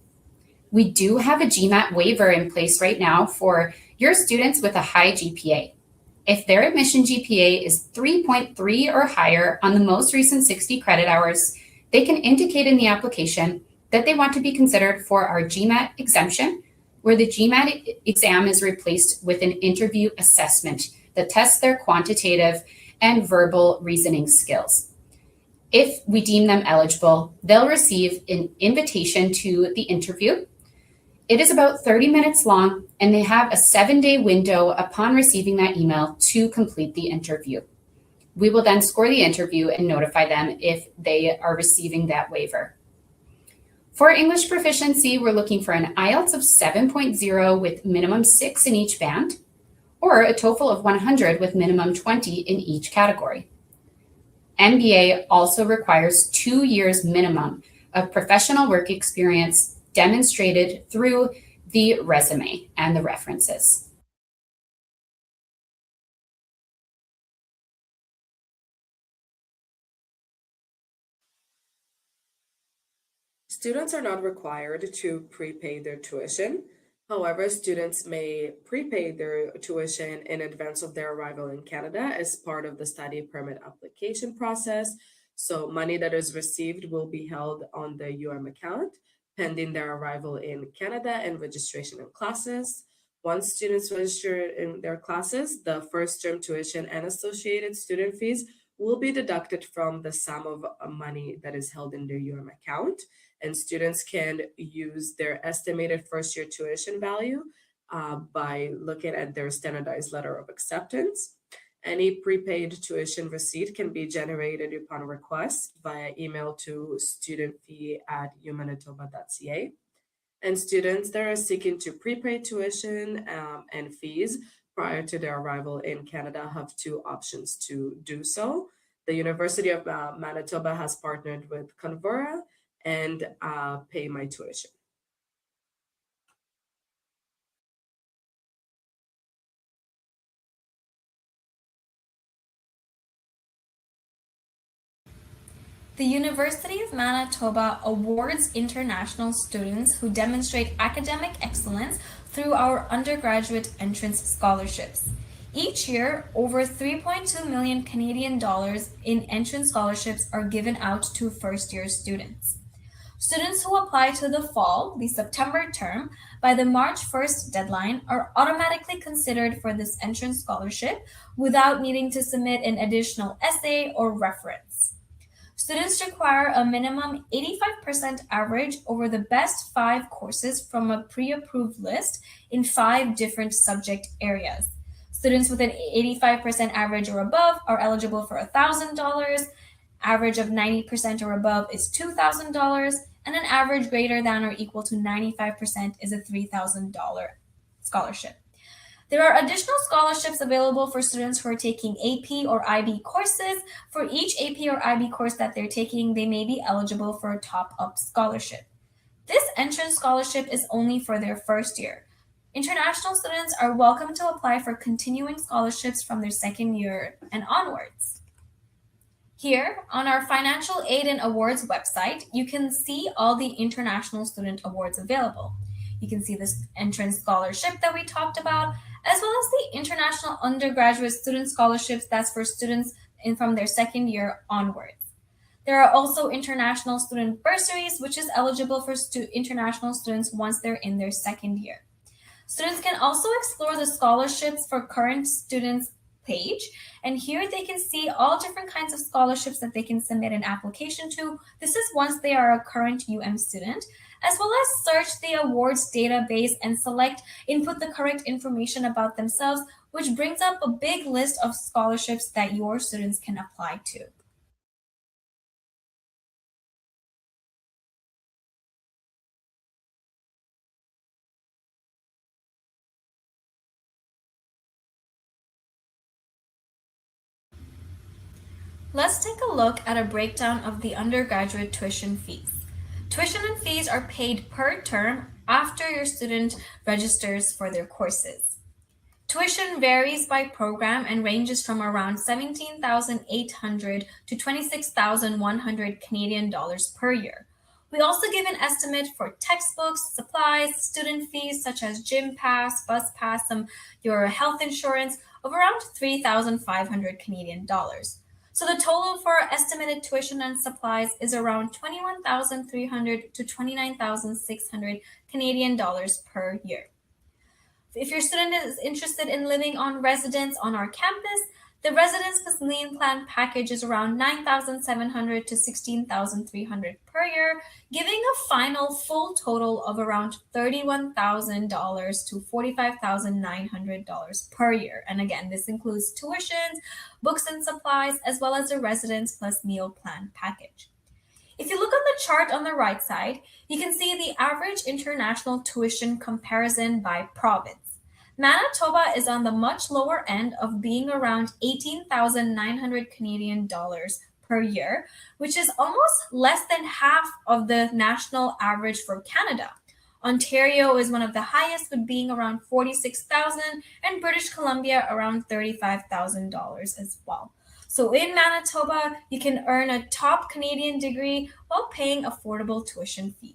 We do have a GMAT waiver in place right now for your students with a high GPA. If their admission GPA is 3.3 or higher on the most recent 60 credit hours, they can indicate in the application that they want to be considered for our GMAT exemption, where the GMAT exam is replaced with an interview assessment that tests their quantitative and verbal reasoning skills. If we deem them eligible, they'll receive an invitation to the interview. It is about 30 minutes long, and they have a 7-day window upon receiving that email to complete the interview. We will then score the interview and notify them if they are receiving that waiver. For English proficiency, we're looking for an IELTS of 7.0 with minimum 6 in each band, or a TOEFL of 100 with minimum 20 in each category. MBA also requires 2 years minimum of professional work experience demonstrated through the resume and the references. Students are not required to prepay their tuition. However, students may prepay their tuition in advance of their arrival in Canada as part of the study permit application process. So money that is received will be held on the account pending their arrival in Canada and registration in classes. Once students register in their classes, the first term tuition and associated student fees will be deducted from the sum of money that is held in their account. And students can use their estimated first year tuition value by looking at their standardized letter of acceptance. Any prepaid tuition receipt can be generated upon request via email to studentfee@umanitoba.ca. And students that are seeking to prepay tuition and fees prior to their arrival in Canada have 2 options to do so. The University of Manitoba has partnered with Convera and Pay My Tuition. The University of Manitoba awards international students who demonstrate academic excellence through our undergraduate entrance scholarships. Each year, over 3.2 million Canadian dollars in entrance scholarships are given out to first-year students. Students who apply to the fall, the September term, by the March 1st deadline are automatically considered for this entrance scholarship without needing to submit an additional essay or reference. Students require a minimum 85% average over the best 5 courses from a pre-approved list in 5 different subject areas. Students with an 85% average or above are eligible for $1,000, average of 90% or above is $2,000, and an average greater than or equal to 95% is a $3,000 scholarship. There are additional scholarships available for students who are taking AP or IB courses. For each AP or IB course that they're taking, they may be eligible for a top-up scholarship. This entrance scholarship is only for their first year. International students are welcome to apply for continuing scholarships from their second year and onwards. Here, on our Financial Aid and Awards website, you can see all the international student awards available. You can see this entrance scholarship that we talked about, as well as the international undergraduate student scholarships that's for students from their second year onwards. There are also international student bursaries, which is eligible for international students once they're in their second year. Students can also explore the scholarships for current students page. And here they can see all different kinds of scholarships that they can submit an application to. This is once they are a current student, as well as search the awards database and input the correct information about themselves, which brings up a big list of scholarships that your students can apply to. Let's take a look at a breakdown of the undergraduate tuition fees. Tuition and fees are paid per term after your student registers for their courses. Tuition varies by program and ranges from around 17,800 to 26,100 Canadian dollars per year. We also give an estimate for textbooks, supplies, student fees such as gym pass, bus pass, your health insurance of around 3,500 Canadian dollars. So the total for estimated tuition and supplies is around 21,300 to 29,600 Canadian dollars per year. If your student is interested in living on residence on our campus, the residence plus meal plan package is around 9,700 to 16,300 per year, giving a final full total of around $31,000 to $45,900 per year. And again, this includes tuitions, books and supplies, as well as the residence plus meal plan package. If you look on the chart on the right side, you can see the average international tuition comparison by province. Manitoba is on the much lower end of being around 18,900 Canadian dollars per year, which is almost less than half of the national average for Canada. Ontario is one of the highest, with being around 46,000, and British Columbia around $35,000 as well. So in Manitoba, you can earn a top Canadian degree while paying affordable tuition fees.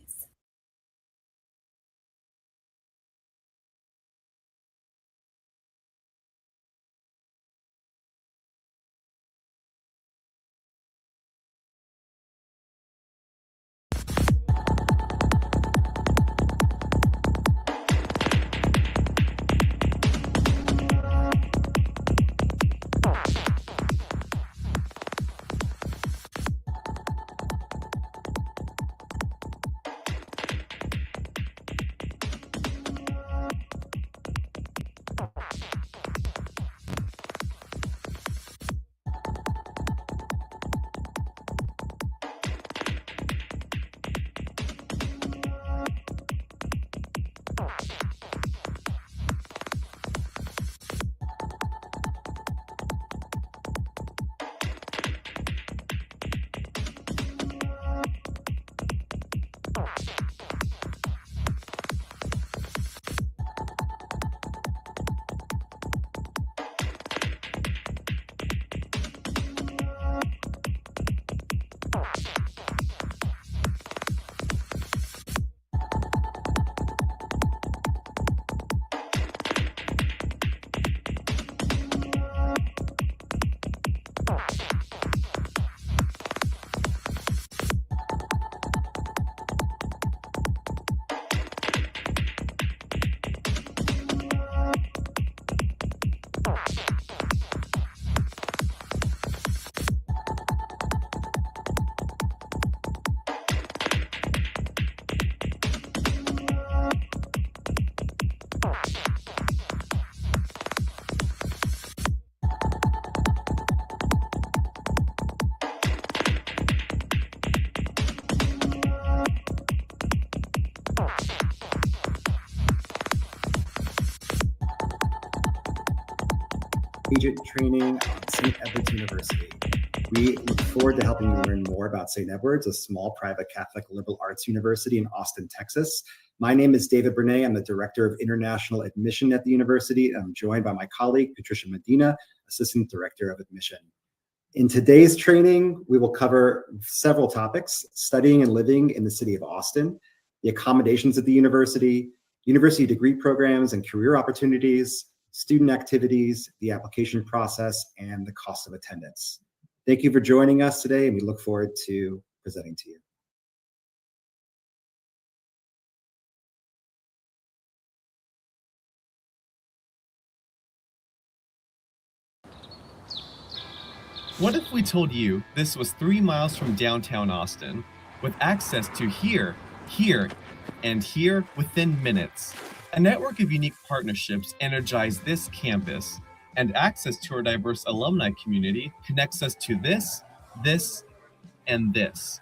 Collegiate training on St. Edward's University. We look forward to helping you learn more about St. Edward's, a small private Catholic liberal arts university in Austin, Texas. My name is David Bernay. I'm the Director of International Admission at the university. I'm joined by my colleague, Patricia Medina, Assistant Director of Admission. In today's training, we will cover several topics: studying and living in the city of Austin, the accommodations at the university degree programs and career opportunities, student activities, the application process, and the cost of attendance. Thank you for joining us today, and we look forward to presenting to you. What if we told you this was 3 miles from downtown Austin, with access to here, and here within minutes? A network of unique partnerships energize this campus, and access to our diverse alumni community connects us to this, and this.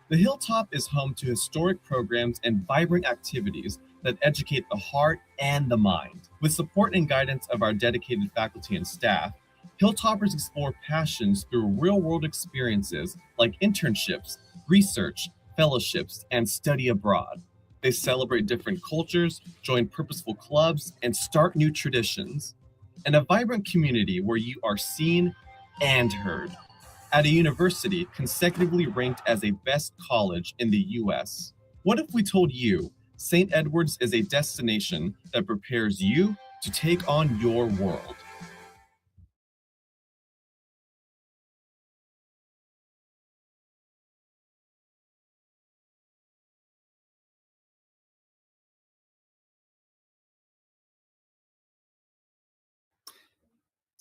The Hilltop is home to historic programs and vibrant activities that educate the heart and the mind. With support and guidance of our dedicated faculty and staff, Hilltoppers explore passions through real-world experiences like internships, research, fellowships, and study abroad. They celebrate different cultures, join purposeful clubs, and start new traditions. In a vibrant community where you are seen and heard. At a university consecutively ranked as a best college in the US. What if we told you St. Edward's is a destination that prepares you to take on your world?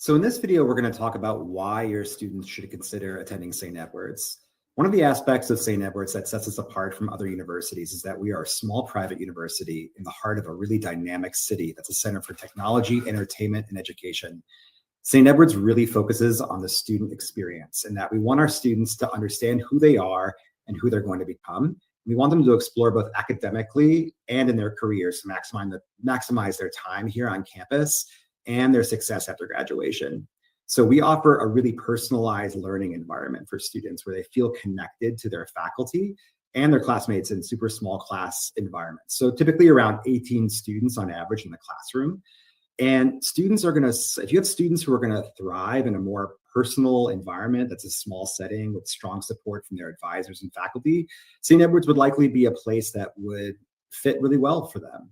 So in this video, we're going to talk about why your students should consider attending St. Edward's. One of the aspects of St. Edward's that sets us apart from other universities is that we are a small private university in the heart of a really dynamic city that's a center for technology, entertainment, and education. St. Edward's really focuses on the student experience and that we want our students to understand who they are and who they're going to become. We want them to explore both academically and in their careers to maximize their time here on campus and their success after graduation. So we offer a really personalized learning environment for students where they feel connected to their faculty and their classmates in super small class environments. So typically around 18 students on average in the classroom. And students are gonna, if you have students who are gonna thrive in a more personal environment that's a small setting with strong support from their advisors and faculty, St. Edward's would likely be a place that would fit really well for them.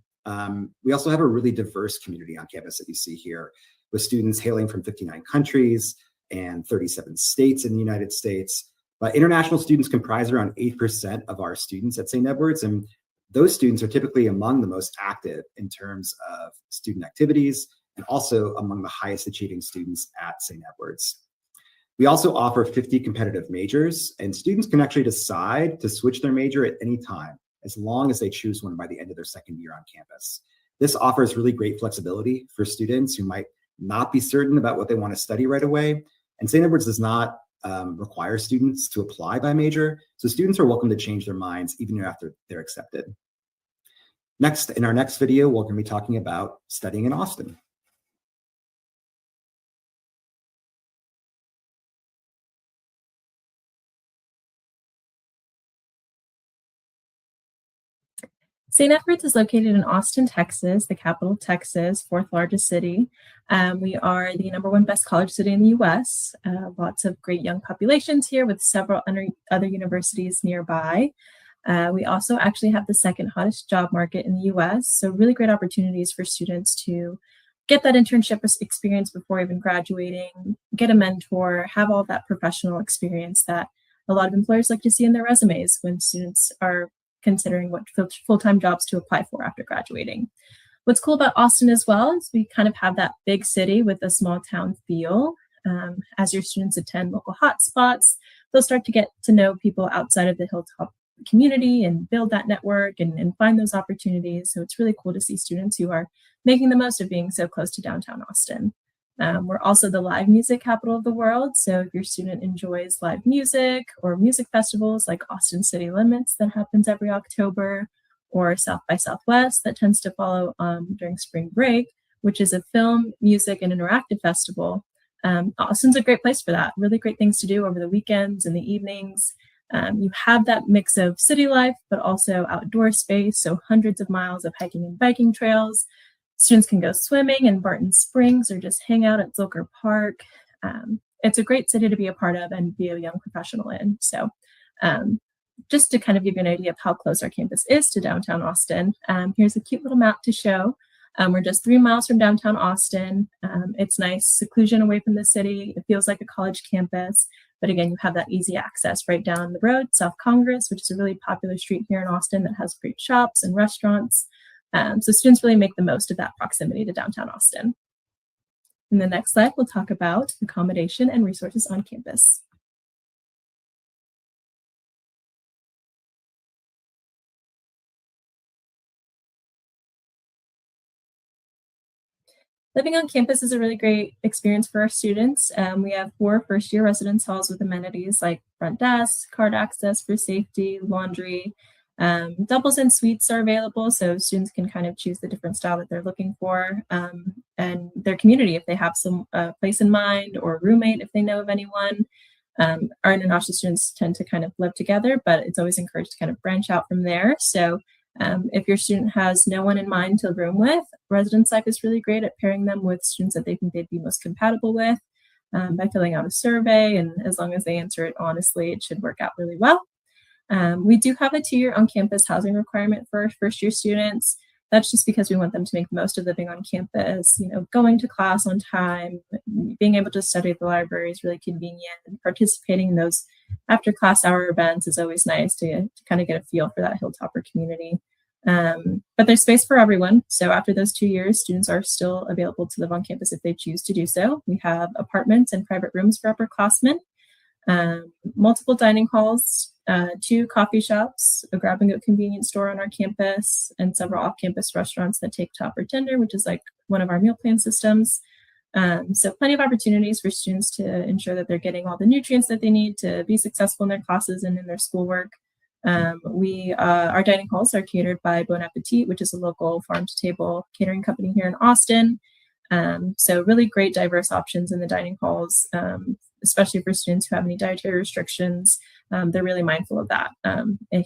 We also have a really diverse community on campus that you see here, with students hailing from 59 countries and 37 states in the United States. But international students comprise around 8% of our students at St. Edward's, and those students are typically among the most active in terms of student activities and also among the highest achieving students at St. Edward's. We also offer 50 competitive majors, and students can actually decide to switch their major at any time, as long as they choose one by the end of their second year on campus. This offers really great flexibility for students who might not be certain about what they want to study right away. And St. Edward's does not require students to apply by major, so students are welcome to change their minds even after they're accepted. Next, in our next video, we're going to be talking about studying in Austin. St. Edward's is located in Austin, Texas, the capital of Texas, fourth largest city. We are the #1 best college city in the US. Lots of great young populations here with several other universities nearby. We also actually have the second hottest job market in the US, so really great opportunities for students to get that internship experience before even graduating, get a mentor, have all that professional experience that a lot of employers like to see in their resumes when students are considering what full-time jobs to apply for after graduating. What's cool about Austin as well is we kind of have that big city with a small town feel. As your students attend local hotspots, they'll start to get to know people outside of the Hilltop community and build that network and find those opportunities. So it's really cool to see students who are making the most of being so close to downtown Austin. We're also the live music capital of the world. So if your student enjoys live music or music festivals like Austin City Limits that happens every October, or South by Southwest that tends to follow during spring break, which is a film, music, and interactive festival. Austin's a great place for that. Really great things to do over the weekends and the evenings. You have that mix of city life, but also outdoor space. So hundreds of miles of hiking and biking trails. Students can go swimming in Barton Springs or just hang out at Zilker Park. It's a great city to be a part of and be a young professional in. So just to kind of give you an idea of how close our campus is to downtown Austin, here's a cute little map to show. We're just 3 miles from downtown Austin. It's nice seclusion away from the city. It feels like a college campus. But again, you have that easy access right down the road, South Congress, which is a really popular street here in Austin that has great shops and restaurants. So students really make the most of that proximity to downtown Austin. In the next slide, we'll talk about accommodation and resources on campus. Living on campus is a really great experience for our students. We have 4 first-year residence halls with amenities like front desk, card access for safety, laundry. Doubles and suites are available, so students can kind of choose the different style that they're looking for, and their community if they have some place in mind, or roommate if they know of anyone. Our international students tend to kind of live together, but it's always encouraged to kind of branch out from there. So if your student has no one in mind to room with, Residence Life is really great at pairing them with students that they think they'd be most compatible with by filling out a survey, and as long as they answer it honestly, it should work out really well. We do have a 2-year on-campus housing requirement for first-year students. That's just because we want them to make the most of living on campus, going to class on time, being able to study at the library is really convenient, and participating in those after-class hour events is always nice to kind of get a feel for that Hilltopper community. But there's space for everyone. So after those 2 years, students are still available to live on campus if they choose to do so. We have apartments and private rooms for upperclassmen, multiple dining halls, 2 coffee shops, a grab-and-go convenience store on our campus, and several off-campus restaurants that take Top or Tender, which is like one of our meal plan systems. So plenty of opportunities for students to ensure that they're getting all the nutrients that they need to be successful in their classes and in their schoolwork. Our dining halls are catered by Bon Appetit, which is a local farm-to-table catering company here in Austin. So really great diverse options in the dining halls, especially for students who have any dietary restrictions. They're really mindful of that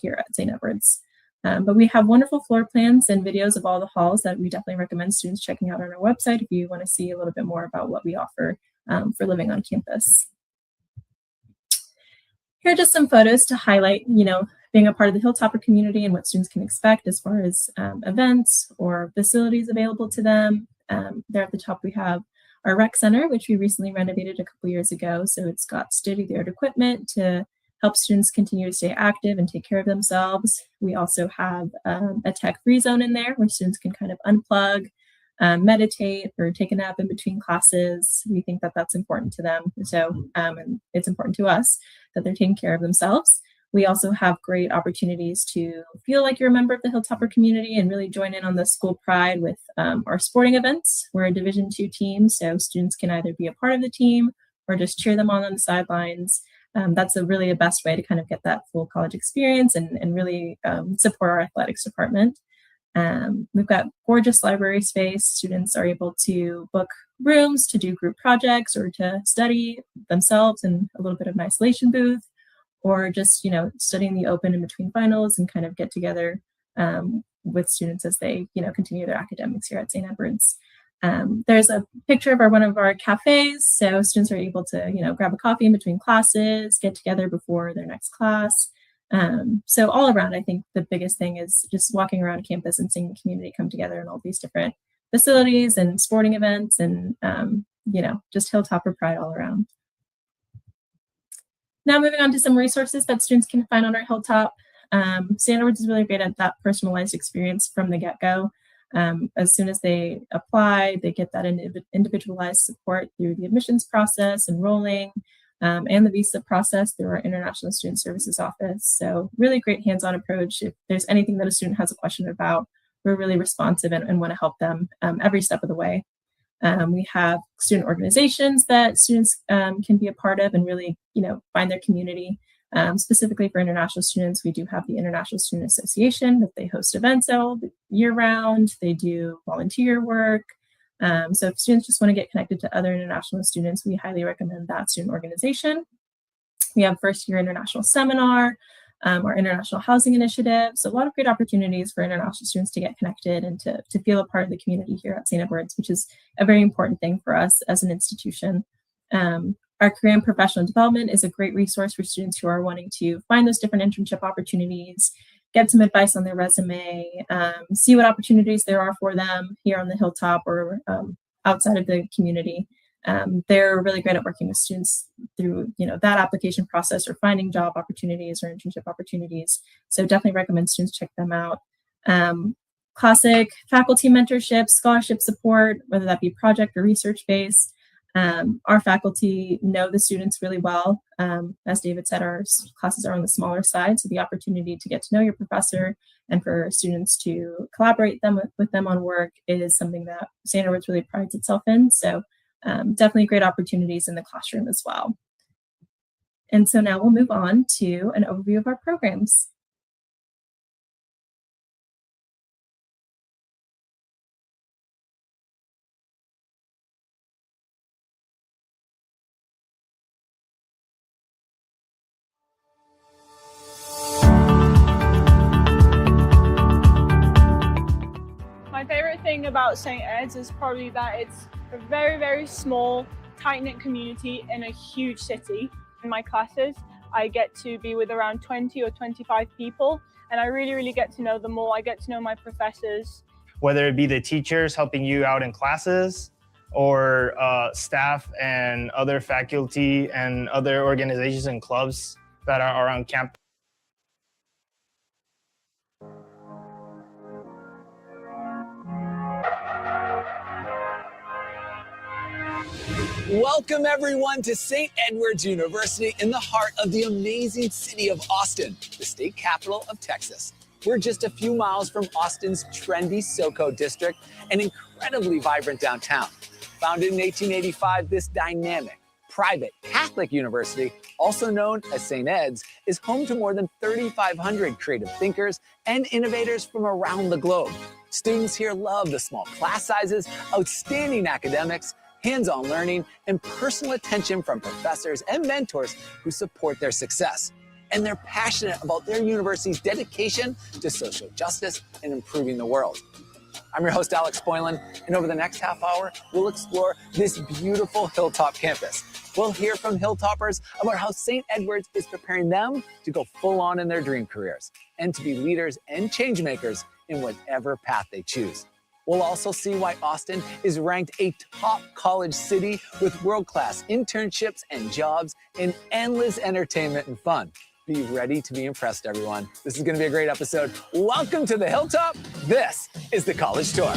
here at St. Edward's. But we have wonderful floor plans and videos of all the halls that we definitely recommend students checking out on our website if you want to see a little bit more about what we offer for living on campus. Here are just some photos to highlight, being a part of the Hilltopper community and what students can expect as far as events or facilities available to them. There at the top, we have our rec center, which we recently renovated a couple years ago. So it's got state-of-the-art equipment to help students continue to stay active and take care of themselves. We also have a tech-free zone in there where students can kind of unplug, meditate, or take a nap in between classes. We think that that's important to them. So and it's important to us that they're taking care of themselves. We also have great opportunities to feel like you're a member of the Hilltopper community and really join in on the school pride with our sporting events. We're a Division II team, so students can either be a part of the team or just cheer them on the sidelines. That's really a best way to kind of get that full college experience and really support our athletics department. We've got gorgeous library space. Students are able to book rooms to do group projects or to study themselves in a little bit of an isolation booth, or just, studying the open in between finals and kind of get together with students as they, continue their academics here at St. Edward's. There's a picture of one of our cafes, so students are able to, grab a coffee in between classes, get together before their next class. So all around, I think the biggest thing is just walking around campus and seeing the community come together in all these different facilities and sporting events and, just Hilltopper pride all around. Now moving on to some resources that students can find on our Hilltop. St. Edward's is really great at that personalized experience from the get-go. As soon as they apply, they get that individualized support through the admissions process, enrolling, and the visa process through our International Student Services Office. So really great hands-on approach. If there's anything that a student has a question about, we're really responsive and want to help them every step of the way. We have student organizations that students can be a part of and really, find their community. Specifically for international students, we do have the International Student Association that they host events all year round. They do volunteer work. So if students just want to get connected to other international students, we highly recommend that student organization. We have first year international seminar, our international housing initiative. So a lot of great opportunities for international students to get connected and to feel a part of the community here at St. Edward's, which is a very important thing for us as an institution. Our career and professional development is a great resource for students who are wanting to find those different internship opportunities, get some advice on their resume, see what opportunities there are for them here on the Hilltop or outside of the community. They're really great at working with students through, that application process or finding job opportunities or internship opportunities. So definitely recommend students check them out. classic faculty mentorship, scholarship support, whether that be project or research-based. Our faculty know the students really well. As David said, our classes are on the smaller side, so the opportunity to get to know your professor and for students to collaborate with them on work is something that St. Edward's really prides itself in. So definitely great opportunities in the classroom as well. And so now we'll move on to an overview of our programs. My favorite thing about St. Ed's is probably that it's a very, very small, tight-knit community in a huge city. In my classes, I get to be with around 20 or 25 people, and I really get to know them all. I get to know my professors. Whether it be the teachers helping you out in classes, or staff and other faculty and other organizations and clubs that are around campus. Welcome everyone to St. Edward's University in the heart of the amazing city of Austin, the state capital of Texas. We're just a few miles from Austin's trendy SoCo district, an incredibly vibrant downtown. Founded in 1885, this dynamic, private Catholic university, also known as St. Ed's, is home to more than 3,500 creative thinkers and innovators from around the globe. Students here love the small class sizes, outstanding academics, hands-on learning, and personal attention from professors and mentors who support their success. And they're passionate about their university's dedication to social justice and improving the world. I'm your host, Alex Boylan, and over the next half hour, we'll explore this beautiful Hilltop campus. We'll hear from Hilltoppers about how St. Edward's is preparing them to go full on in their dream careers and to be leaders and change makers in whatever path they choose. We'll also see why Austin is ranked a top college city with world-class internships and jobs and endless entertainment and fun. Be ready to be impressed, everyone. This is going to be a great episode. Welcome to the Hilltop. This is the College Tour.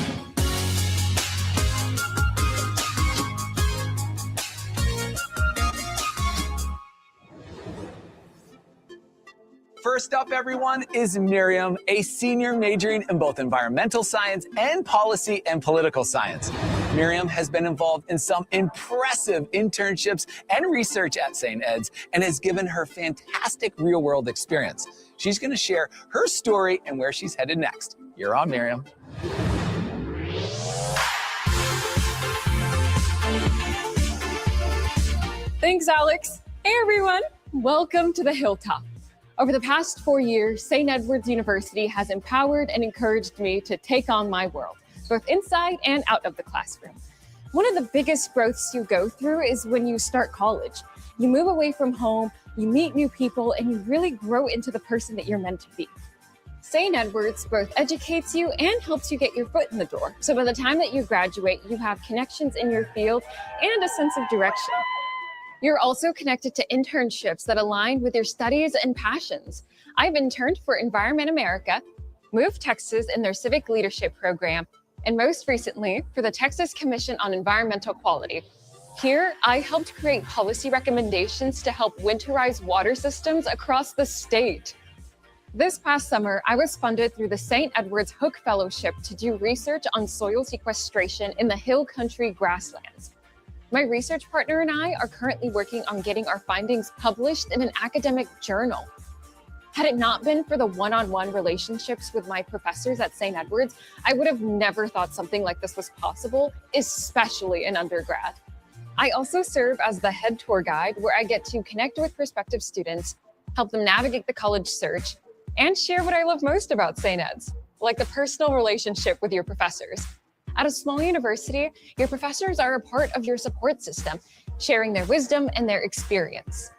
First up, everyone, is Miriam, a senior majoring in both environmental science and policy and political science. Miriam has been involved in some impressive internships and research at St. Ed's and has given her fantastic real-world experience. She's going to share her story and where she's headed next. You're on, Miriam. Thanks, Alex. Hey, everyone. Welcome to the Hilltop. Over the past 4 years, St. Edward's University has empowered and encouraged me to take on my world, both inside and out of the classroom. One of the biggest growths you go through is when you start college. You move away from home, you meet new people, and you really grow into the person that you're meant to be. St. Edward's both educates you and helps you get your foot in the door. So by the time that you graduate, you have connections in your field and a sense of direction. You're also connected to internships that align with your studies and passions. I've interned for Environment America, Move Texas in their Civic Leadership Program, and most recently for the Texas Commission on Environmental Quality. Here, I helped create policy recommendations to help winterize water systems across the state. This past summer, I was funded through the St. Edward's Hook Fellowship to do research on soil sequestration in the Hill Country grasslands. My research partner and I are currently working on getting our findings published in an academic journal. Had it not been for the one-on-one relationships with my professors at St. Edward's, I would have never thought something like this was possible, especially in undergrad. I also serve as the head tour guide, where I get to connect with prospective students, help them navigate the college search, and share what I love most about St. Ed's, like the personal relationship with your professors. At a small university, your professors are a part of your support system, sharing their wisdom and their experience.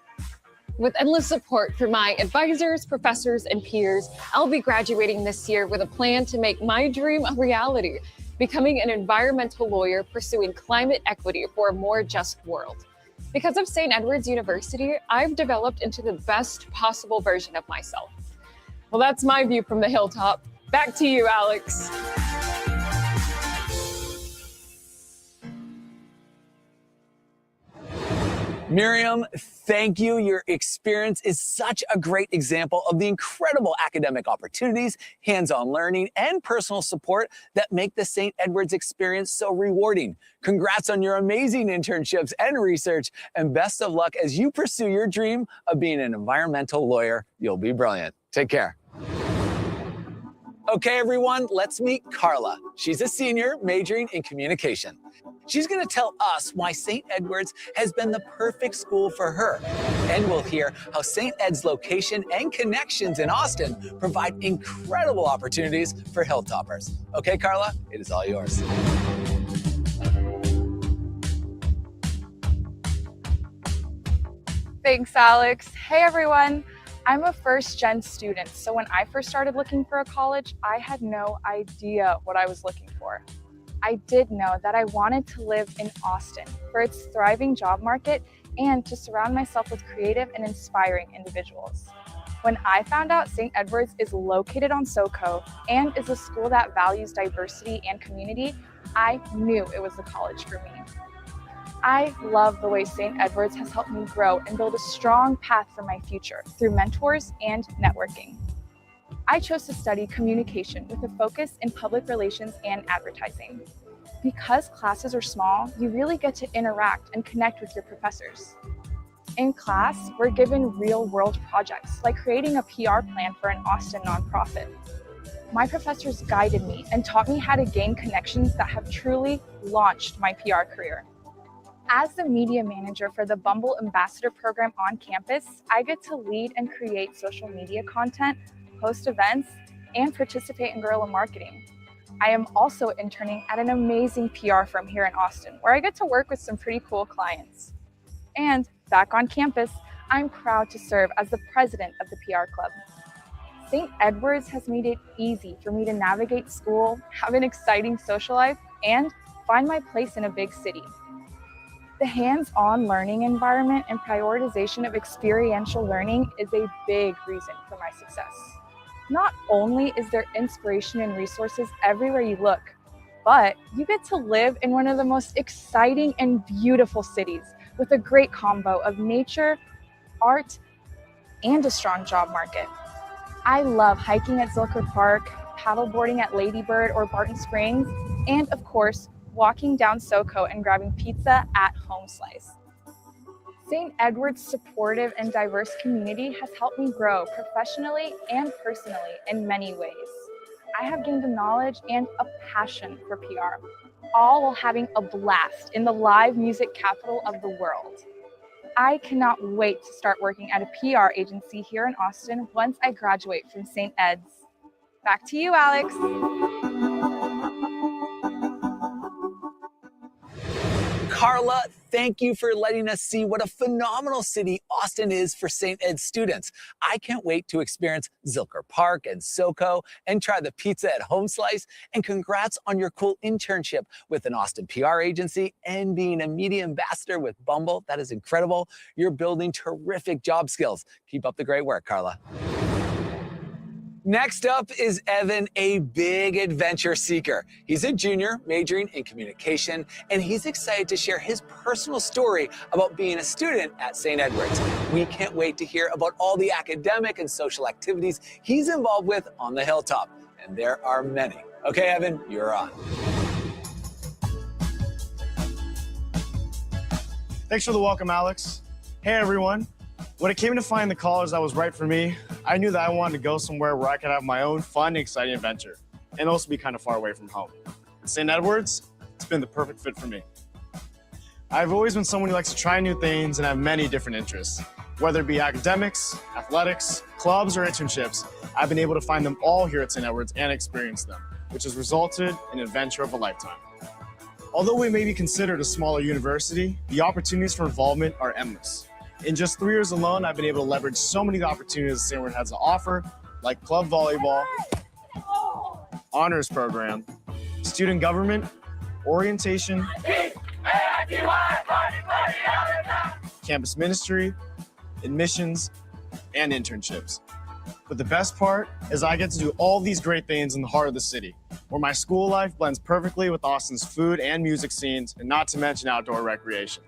With endless support from my advisors, professors, and peers, I'll be graduating this year with a plan to make my dream a reality, becoming an environmental lawyer pursuing climate equity for a more just world. Because of St. Edward's University, I've developed into the best possible version of myself. Well, that's my view from the Hilltop. Back to you, Alex. Miriam, thank you. Your experience is such a great example of the incredible academic opportunities, hands-on learning, and personal support that make the St. Edward's experience so rewarding. Congrats on your amazing internships and research, and best of luck as you pursue your dream of being an environmental lawyer. You'll be brilliant. Take care. Okay, everyone, let's meet Carla. She's a senior majoring in communication. She's going to tell us why St. Edward's has been the perfect school for her. And we'll hear how St. Ed's location and connections in Austin provide incredible opportunities for Hilltoppers. Okay, Carla, it is all yours. Thanks, Alex. Hey, everyone. I'm a first-gen student, so when I first started looking for a college, I had no idea what I was looking for. I did know that I wanted to live in Austin for its thriving job market and to surround myself with creative and inspiring individuals. When I found out St. Edward's is located on SoCo and is a school that values diversity and community, I knew it was the college for me. I love the way St. Edward's has helped me grow and build a strong path for my future through mentors and networking. I chose to study communication with a focus in public relations and advertising. Because classes are small, you really get to interact and connect with your professors. In class, we're given real-world projects like creating a PR plan for an Austin nonprofit. My professors guided me and taught me how to gain connections that have truly launched my PR career. As the media manager for the Bumble Ambassador program on campus, I get to lead and create social media content, host events, and participate in guerrilla marketing. I am also interning at an amazing PR firm here in Austin, where I get to work with some pretty cool clients. And back on campus, I'm proud to serve as the president of the PR club. St. Edward's has made it easy for me to navigate school, have an exciting social life, and find my place in a big city. The hands-on learning environment and prioritization of experiential learning is a big reason for my success. Not only is there inspiration and resources everywhere you look, but you get to live in one of the most exciting and beautiful cities with a great combo of nature, art, and a strong job market. I love hiking at Zilker Park, paddleboarding at Lady Bird or Barton Springs, and of course, walking down SoCo and grabbing pizza at Home Slice. St. Edward's supportive and diverse community has helped me grow professionally and personally in many ways. I have gained a knowledge and a passion for PR, all while having a blast in the live music capital of the world. I cannot wait to start working at a PR agency here in Austin once I graduate from St. Ed's. Back to you, Alex. Carla, thank you for letting us see what a phenomenal city Austin is for St. Ed students. I can't wait to experience Zilker Park and SoCo and try the pizza at Home Slice. And congrats on your cool internship with an Austin PR agency and being a media ambassador with Bumble. That is incredible. You're building terrific job skills. Keep up the great work, Carla. Next up is Evan, a big adventure seeker. He's a junior majoring in communication, and he's excited to share his personal story about being a student at St. Edward's. We can't wait to hear about all the academic and social activities he's involved with on the Hilltop, and there are many. Okay, Evan, you're on. Thanks for the welcome, Alex. Hey, everyone. When it came to finding the college that was right for me, I knew that I wanted to go somewhere where I could have my own fun and exciting adventure, and also be kind of far away from home. At St. Edward's, it's been the perfect fit for me. I've always been someone who likes to try new things and have many different interests. Whether it be academics, athletics, clubs, or internships, I've been able to find them all here at St. Edward's and experience them, which has resulted in an adventure of a lifetime. Although we may be considered a smaller university, the opportunities for involvement are endless. In just 3 years alone, I've been able to leverage so many of the opportunities St. Edward has to offer, like club volleyball, honors program, student government, orientation, campus ministry, admissions, and internships. But the best part is I get to do all these great things in the heart of the city, where my school life blends perfectly with Austin's food and music scenes, and not to mention outdoor recreation.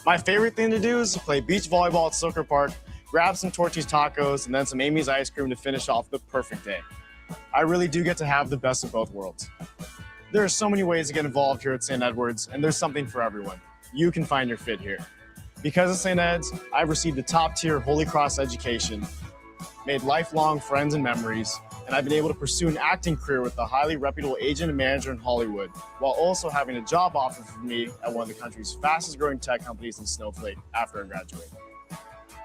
My favorite thing to do is to play beach volleyball at Silker Park, grab some Torchy's tacos, and then some Amy's ice cream to finish off the perfect day. I really do get to have the best of both worlds. There are so many ways to get involved here at St. Edward's, and there's something for everyone. You can find your fit here. Because of St. Ed's, I've received a top-tier Holy Cross education, made lifelong friends and memories, and I've been able to pursue an acting career with a highly reputable agent and manager in Hollywood, while also having a job offer for me at one of the country's fastest growing tech companies in Snowflake after I graduate.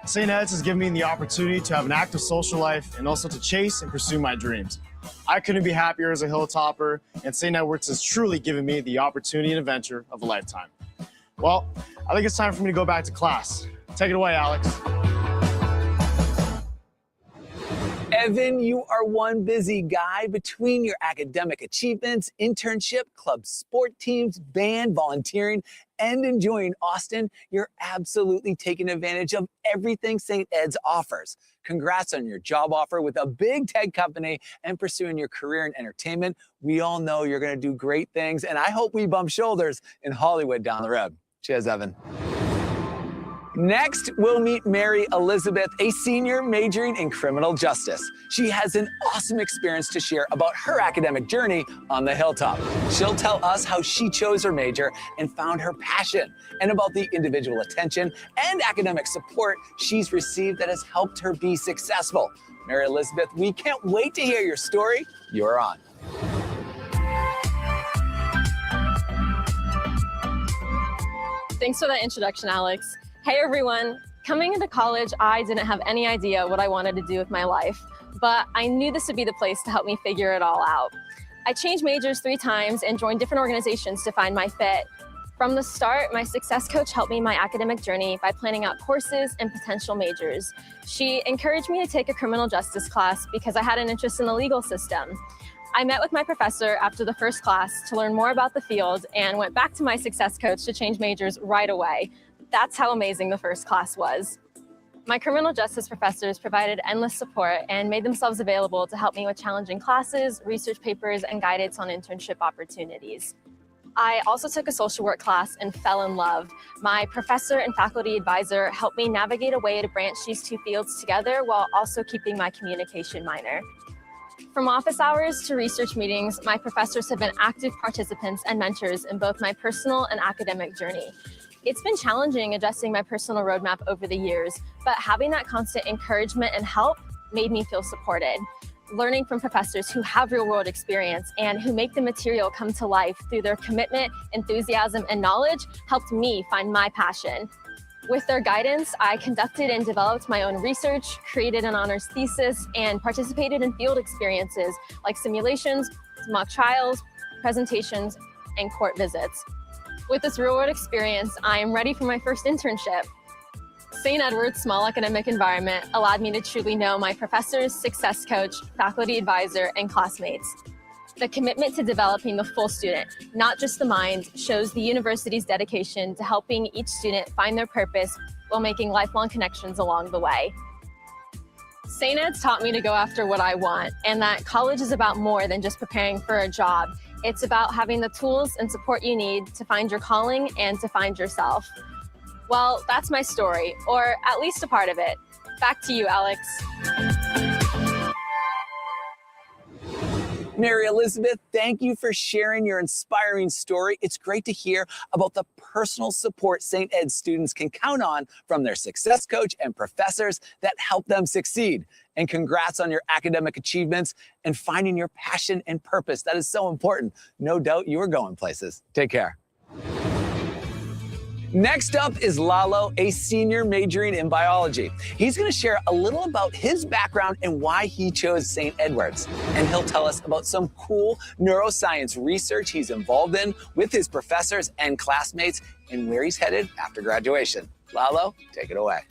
St. Ed's has given me the opportunity to have an active social life and also to chase and pursue my dreams. I couldn't be happier as a Hilltopper, and St. Edward's has truly given me the opportunity and adventure of a lifetime. Well, I think it's time for me to go back to class. Take it away, Alex. Evan, you are one busy guy. Between your academic achievements, internship, club sport teams, band, volunteering, and enjoying Austin, you're absolutely taking advantage of everything St. Ed's offers. Congrats on your job offer with a big tech company and pursuing your career in entertainment. We all know you're going to do great things, and I hope we bump shoulders in Hollywood down the road. Cheers, Evan. Next, we'll meet Mary Elizabeth, a senior majoring in criminal justice. She has an awesome experience to share about her academic journey on the Hilltop. She'll tell us how she chose her major and found her passion, and about the individual attention and academic support she's received that has helped her be successful. Mary Elizabeth, we can't wait to hear your story. You're on. Thanks for that introduction, Alex. Hey everyone, coming into college, I didn't have any idea what I wanted to do with my life, but I knew this would be the place to help me figure it all out. I changed majors 3 times and joined different organizations to find my fit. From the start, my success coach helped me in my academic journey by planning out courses and potential majors. She encouraged me to take a criminal justice class because I had an interest in the legal system. I met with my professor after the first class to learn more about the field and went back to my success coach to change majors right away. That's how amazing the first class was. My criminal justice professors provided endless support and made themselves available to help me with challenging classes, research papers, and guidance on internship opportunities. I also took a social work class and fell in love. My professor and faculty advisor helped me navigate a way to branch these 2 fields together while also keeping my communication minor. From office hours to research meetings, my professors have been active participants and mentors in both my personal and academic journey. It's been challenging adjusting my personal roadmap over the years, but having that constant encouragement and help made me feel supported. Learning from professors who have real-world experience and who make the material come to life through their commitment, enthusiasm, and knowledge helped me find my passion. With their guidance, I conducted and developed my own research, created an honors thesis, and participated in field experiences like simulations, mock trials, presentations, and court visits. With this real-world experience, I am ready for my first internship. St. Edward's small academic environment allowed me to truly know my professors, success coach, faculty advisor, and classmates. The commitment to developing the full student, not just the mind, shows the university's dedication to helping each student find their purpose while making lifelong connections along the way. St. Ed's taught me to go after what I want, and that college is about more than just preparing for a job. It's about having the tools and support you need to find your calling and to find yourself. Well, that's my story, or at least a part of it. Back to you, Alex. Mary Elizabeth, thank you for sharing your inspiring story. It's great to hear about the personal support St. Ed's students can count on from their success coach and professors that help them succeed. And congrats on your academic achievements and finding your passion and purpose. That is so important. No doubt you are going places. Take care. Next up is Lalo, a senior majoring in biology. He's going to share a little about his background and why he chose St. Edward's. And he'll tell us about some cool neuroscience research he's involved in with his professors and classmates and where he's headed after graduation. Lalo, take it away.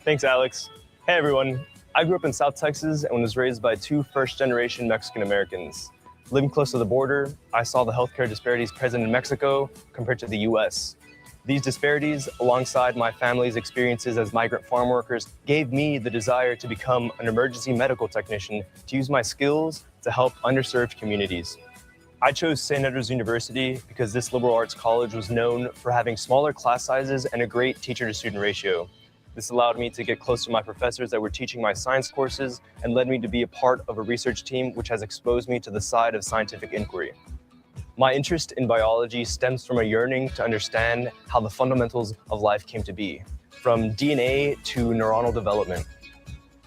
Thanks, Alex. Hey, everyone. I grew up in South Texas and was raised by 2 first-generation Mexican Americans. Living close to the border, I saw the healthcare disparities present in Mexico compared to the US. These disparities, alongside my family's experiences as migrant farm workers, gave me the desire to become an emergency medical technician to use my skills to help underserved communities. I chose St. Edward's University because this liberal arts college was known for having smaller class sizes and a great teacher-to-student ratio. This allowed me to get close to my professors that were teaching my science courses and led me to be a part of a research team which has exposed me to the side of scientific inquiry. My interest in biology stems from a yearning to understand how the fundamentals of life came to be, from DNA to neuronal development.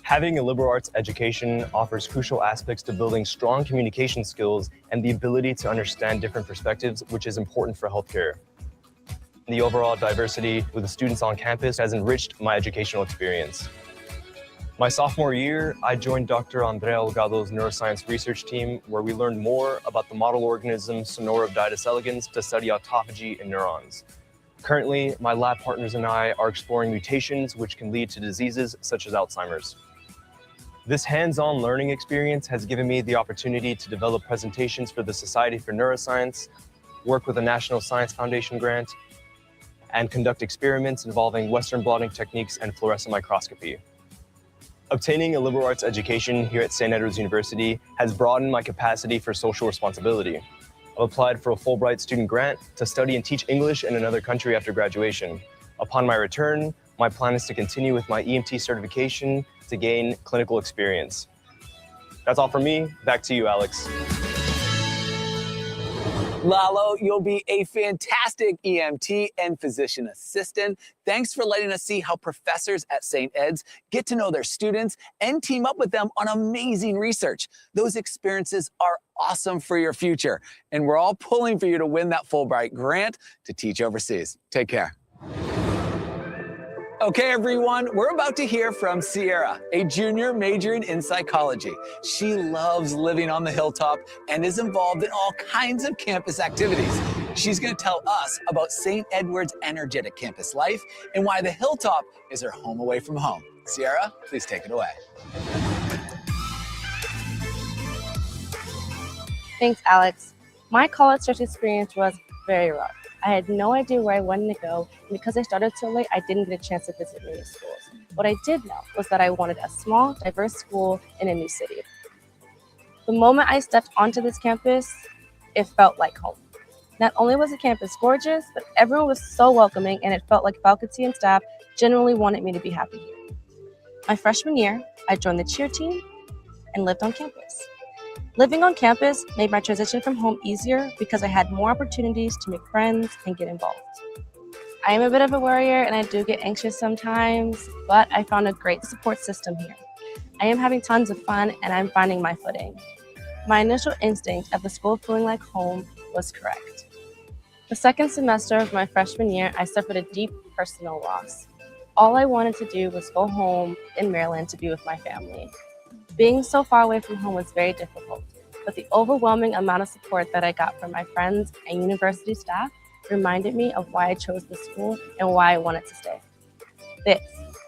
Having a liberal arts education offers crucial aspects to building strong communication skills and the ability to understand different perspectives, which is important for healthcare. The overall diversity with the students on campus has enriched my educational experience. My sophomore year, I joined Dr. Andrea Olgado's neuroscience research team, where we learned more about the model organism Sonoropodius elegans to study autophagy in neurons. Currently, my lab partners and I are exploring mutations which can lead to diseases such as Alzheimer's. This hands-on learning experience has given me the opportunity to develop presentations for the Society for Neuroscience, work with a National Science Foundation grant, and conduct experiments involving Western blotting techniques and fluorescent microscopy. Obtaining a liberal arts education here at St. Edward's University has broadened my capacity for social responsibility. I've applied for a Fulbright student grant to study and teach English in another country after graduation. Upon my return, my plan is to continue with my EMT certification to gain clinical experience. That's all from me. Back to you, Alex. Lalo, you'll be a fantastic EMT and physician assistant. Thanks for letting us see how professors at St. Ed's get to know their students and team up with them on amazing research. Those experiences are awesome for your future, and we're all pulling for you to win that Fulbright grant to teach overseas. Take care. Okay, everyone, we're about to hear from Sierra, a junior majoring in psychology. She loves living on the hilltop and is involved in all kinds of campus activities. She's going to tell us about St. Edward's energetic campus life and why the hilltop is her home away from home. Sierra, please take it away. Thanks, Alex. My college search experience was very rough. I had no idea where I wanted to go, and because I started so late, I didn't get a chance to visit many schools. What I did know was that I wanted a small, diverse school in a new city. The moment I stepped onto this campus, it felt like home. Not only was the campus gorgeous, but everyone was so welcoming, and it felt like faculty and staff genuinely wanted me to be happy here. My freshman year, I joined the cheer team and lived on campus. Living on campus made my transition from home easier because I had more opportunities to make friends and get involved. I am a bit of a worrier and I do get anxious sometimes, but I found a great support system here. I am having tons of fun and I'm finding my footing. My initial instinct of the school feeling like home was correct. The second semester of my freshman year, I suffered a deep personal loss. All I wanted to do was go home in Maryland to be with my family. Being so far away from home was very difficult, but the overwhelming amount of support that I got from my friends and university staff reminded me of why I chose this school and why I wanted to stay. This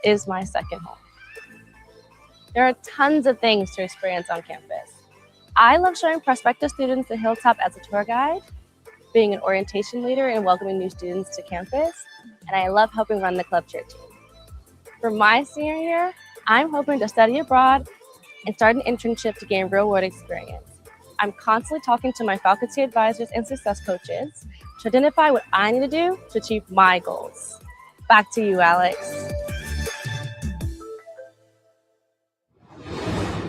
is my second home. There are tons of things to experience on campus. I love showing prospective students the Hilltop as a tour guide, being an orientation leader and welcoming new students to campus, and I love helping run the club cheer team. For my senior year, I'm hoping to study abroad and start an internship to gain real-world experience. I'm constantly talking to my faculty advisors and success coaches to identify what I need to do to achieve my goals. Back to you, Alex.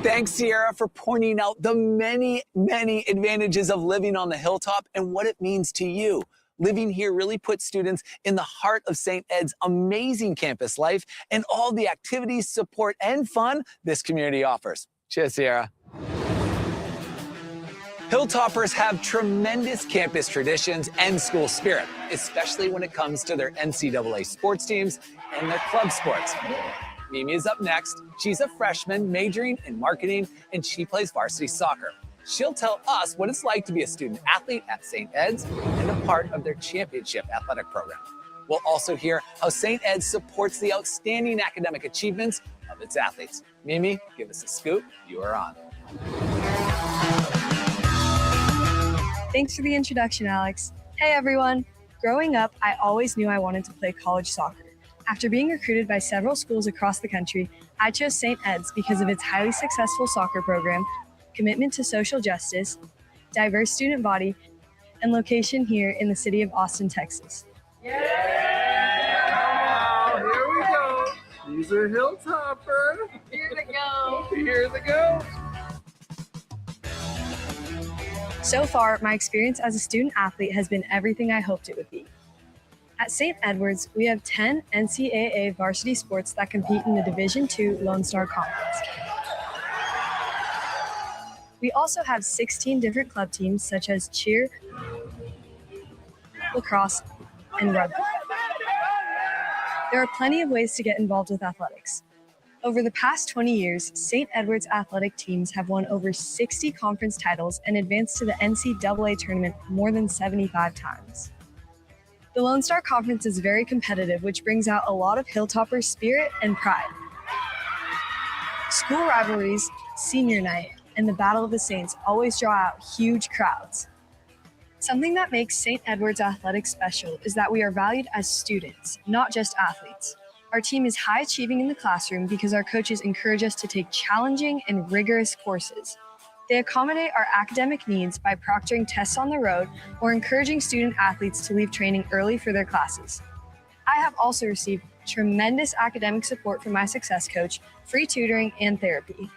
Thanks, Sierra, for pointing out the many, many advantages of living on the hilltop and what it means to you. Living here really puts students in the heart of St. Ed's amazing campus life and all the activities, support, and fun this community offers. Cheers, Sierra. Hilltoppers have tremendous campus traditions and school spirit, especially when it comes to their NCAA sports teams and their club sports. Mimi is up next. She's a freshman majoring in marketing, and she plays varsity soccer. She'll tell us what it's like to be a student athlete at St. Ed's and a part of their championship athletic program. We'll also hear how St. Ed's supports the outstanding academic achievements of its athletes. Mimi, give us a scoop. You are on. Thanks for the introduction, Alex. Hey everyone, Growing up, I always knew I wanted to play college soccer. After being recruited by several schools across the country, I chose St. Ed's because of its highly successful soccer program, commitment to social justice, diverse student body, and location here in the city of Austin, Texas. Here we go. These are Hilltopper. Here they go. Here they go. So far, my experience as a student athlete has been everything I hoped it would be. At St. Edward's, we have 10 NCAA varsity sports that compete in the Division II Lone Star Conference. We also have 16 different club teams such as cheer, lacrosse, and rugby. There are plenty of ways to get involved with athletics. Over the past 20 years, St. Edward's athletic teams have won over 60 conference titles and advanced to the NCAA tournament more than 75 times. The Lone Star Conference is very competitive, which brings out a lot of Hilltopper spirit and pride. School rivalries, senior night, and the Battle of the Saints always draw out huge crowds. Something that makes St. Edward's Athletics special is that we are valued as students, not just athletes. Our team is high achieving in the classroom because our coaches encourage us to take challenging and rigorous courses. They accommodate our academic needs by proctoring tests on the road or encouraging student athletes to leave training early for their classes. I have also received tremendous academic support from my success coach, free tutoring, and therapy.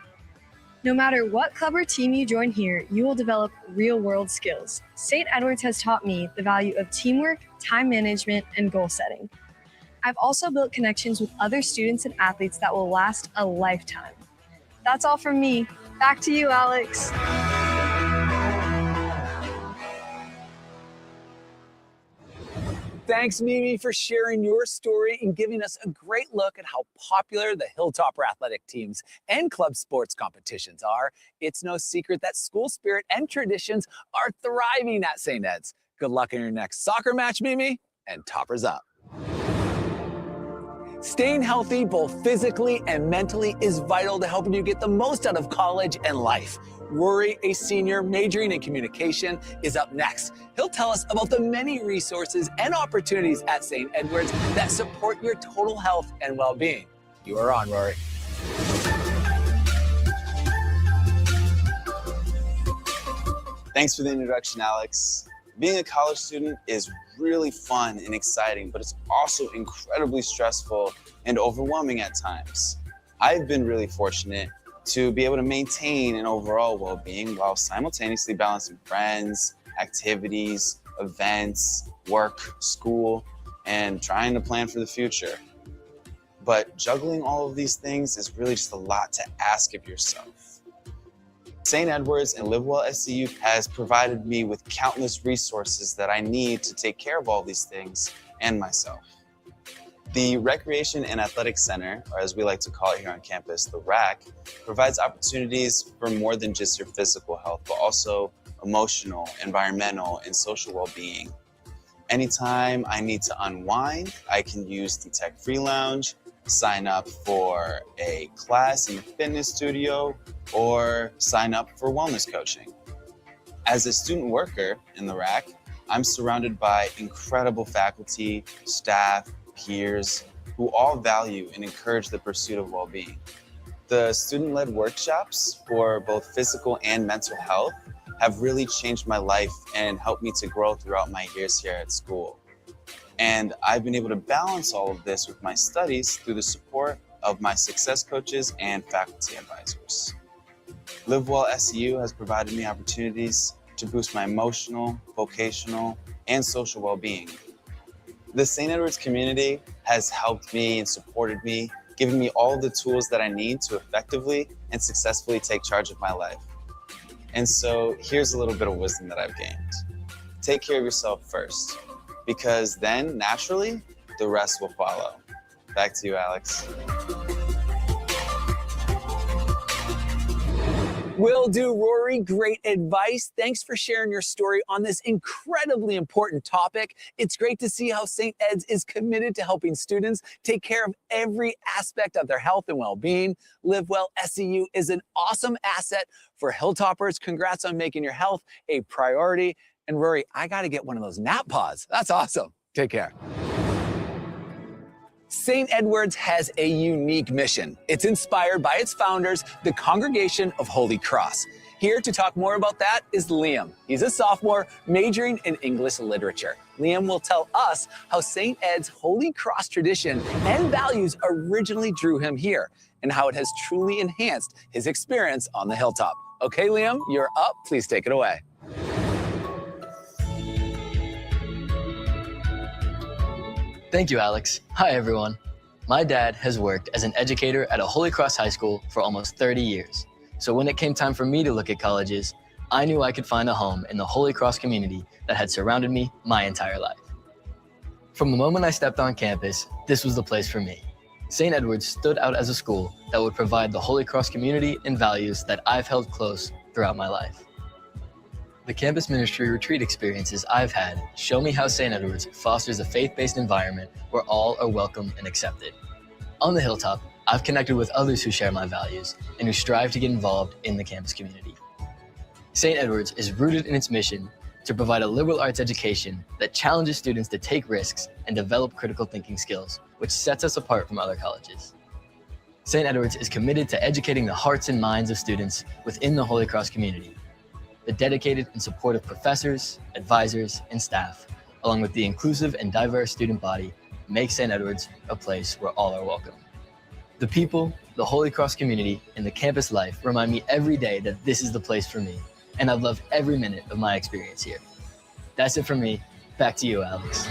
No matter what club or team you join here, you will develop real-world skills. St. Edward's has taught me the value of teamwork, time management, and goal setting. I've also built connections with other students and athletes that will last a lifetime. That's all from me. Back to you, Alex. Thanks, Mimi, for sharing your story and giving us a great look at how popular the Hilltopper athletic teams and club sports competitions are. It's no secret that school spirit and traditions are thriving at St. Ed's. Good luck in your next soccer match, Mimi, and toppers up. Staying healthy, both physically and mentally, is vital to helping you get the most out of college and life. Rory, a senior majoring in communication, is up next. He'll tell us about the many resources and opportunities at St. Edward's that support your total health and well-being. You are on, Rory. Thanks for the introduction, Alex. Being a college student is really fun and exciting, but it's also incredibly stressful and overwhelming at times. I've been really fortunate to be able to maintain an overall well-being while simultaneously balancing friends, activities, events, work, school, and trying to plan for the future. But juggling all of these things is really just a lot to ask of yourself. St. Edward's and Live Well SCU has provided me with countless resources that I need to take care of all these things and myself. The Recreation and Athletic Center, or as we like to call it here on campus, the RAC, provides opportunities for more than just your physical health, but also emotional, environmental, and social well-being. Anytime I need to unwind, I can use the tech-free lounge, sign up for a class in the fitness studio, or sign up for wellness coaching. As a student worker in the RAC, I'm surrounded by incredible faculty, staff, peers, who all value and encourage the pursuit of well-being. The student-led workshops for both physical and mental health have really changed my life and helped me to grow throughout my years here at school. And I've been able to balance all of this with my studies through the support of my success coaches and faculty advisors. Live Well SCU has provided me opportunities to boost my emotional, vocational, and social well-being. The St. Edward's community has helped me and supported me, giving me all the tools that I need to effectively and successfully take charge of my life. And so here's a little bit of wisdom that I've gained. Take care of yourself first, because then naturally the rest will follow. Back to you, Alex. Will do, Rory. Great advice. Thanks for sharing your story on this incredibly important topic. It's great to see how St. Ed's is committed to helping students take care of every aspect of their health and well-being. Live Well SCU is an awesome asset for Hilltoppers. Congrats on making your health a priority. And Rory, I got to get one of those nap pods. That's awesome. Take care. St. Edward's has a unique mission. It's inspired by its founders, the Congregation of Holy Cross. Here to talk more about that is Liam. He's a sophomore majoring in English literature. Liam will tell us how St. Ed's Holy Cross tradition and values originally drew him here and how it has truly enhanced his experience on the hilltop. Okay, Liam, you're up. Please take it away. Thank you, Alex. Hi, everyone. My dad has worked as an educator at a Holy Cross high school for almost 30 years. So when it came time for me to look at colleges, I knew I could find a home in the Holy Cross community that had surrounded me my entire life. From the moment I stepped on campus, this was the place for me. St. Edward's stood out as a school that would provide the Holy Cross community and values that I've held close throughout my life. The campus ministry retreat experiences I've had show me how St. Edward's fosters a faith-based environment where all are welcome and accepted. On the hilltop, I've connected with others who share my values and who strive to get involved in the campus community. St. Edward's is rooted in its mission to provide a liberal arts education that challenges students to take risks and develop critical thinking skills, which sets us apart from other colleges. St. Edward's is committed to educating the hearts and minds of students within the Holy Cross community. The dedicated and supportive professors, advisors, and staff, along with the inclusive and diverse student body, make St. Edward's a place where all are welcome. The people, the Holy Cross community, and the campus life remind me every day that this is the place for me, and I've loved every minute of my experience here. That's it from me. Back to you, Alex.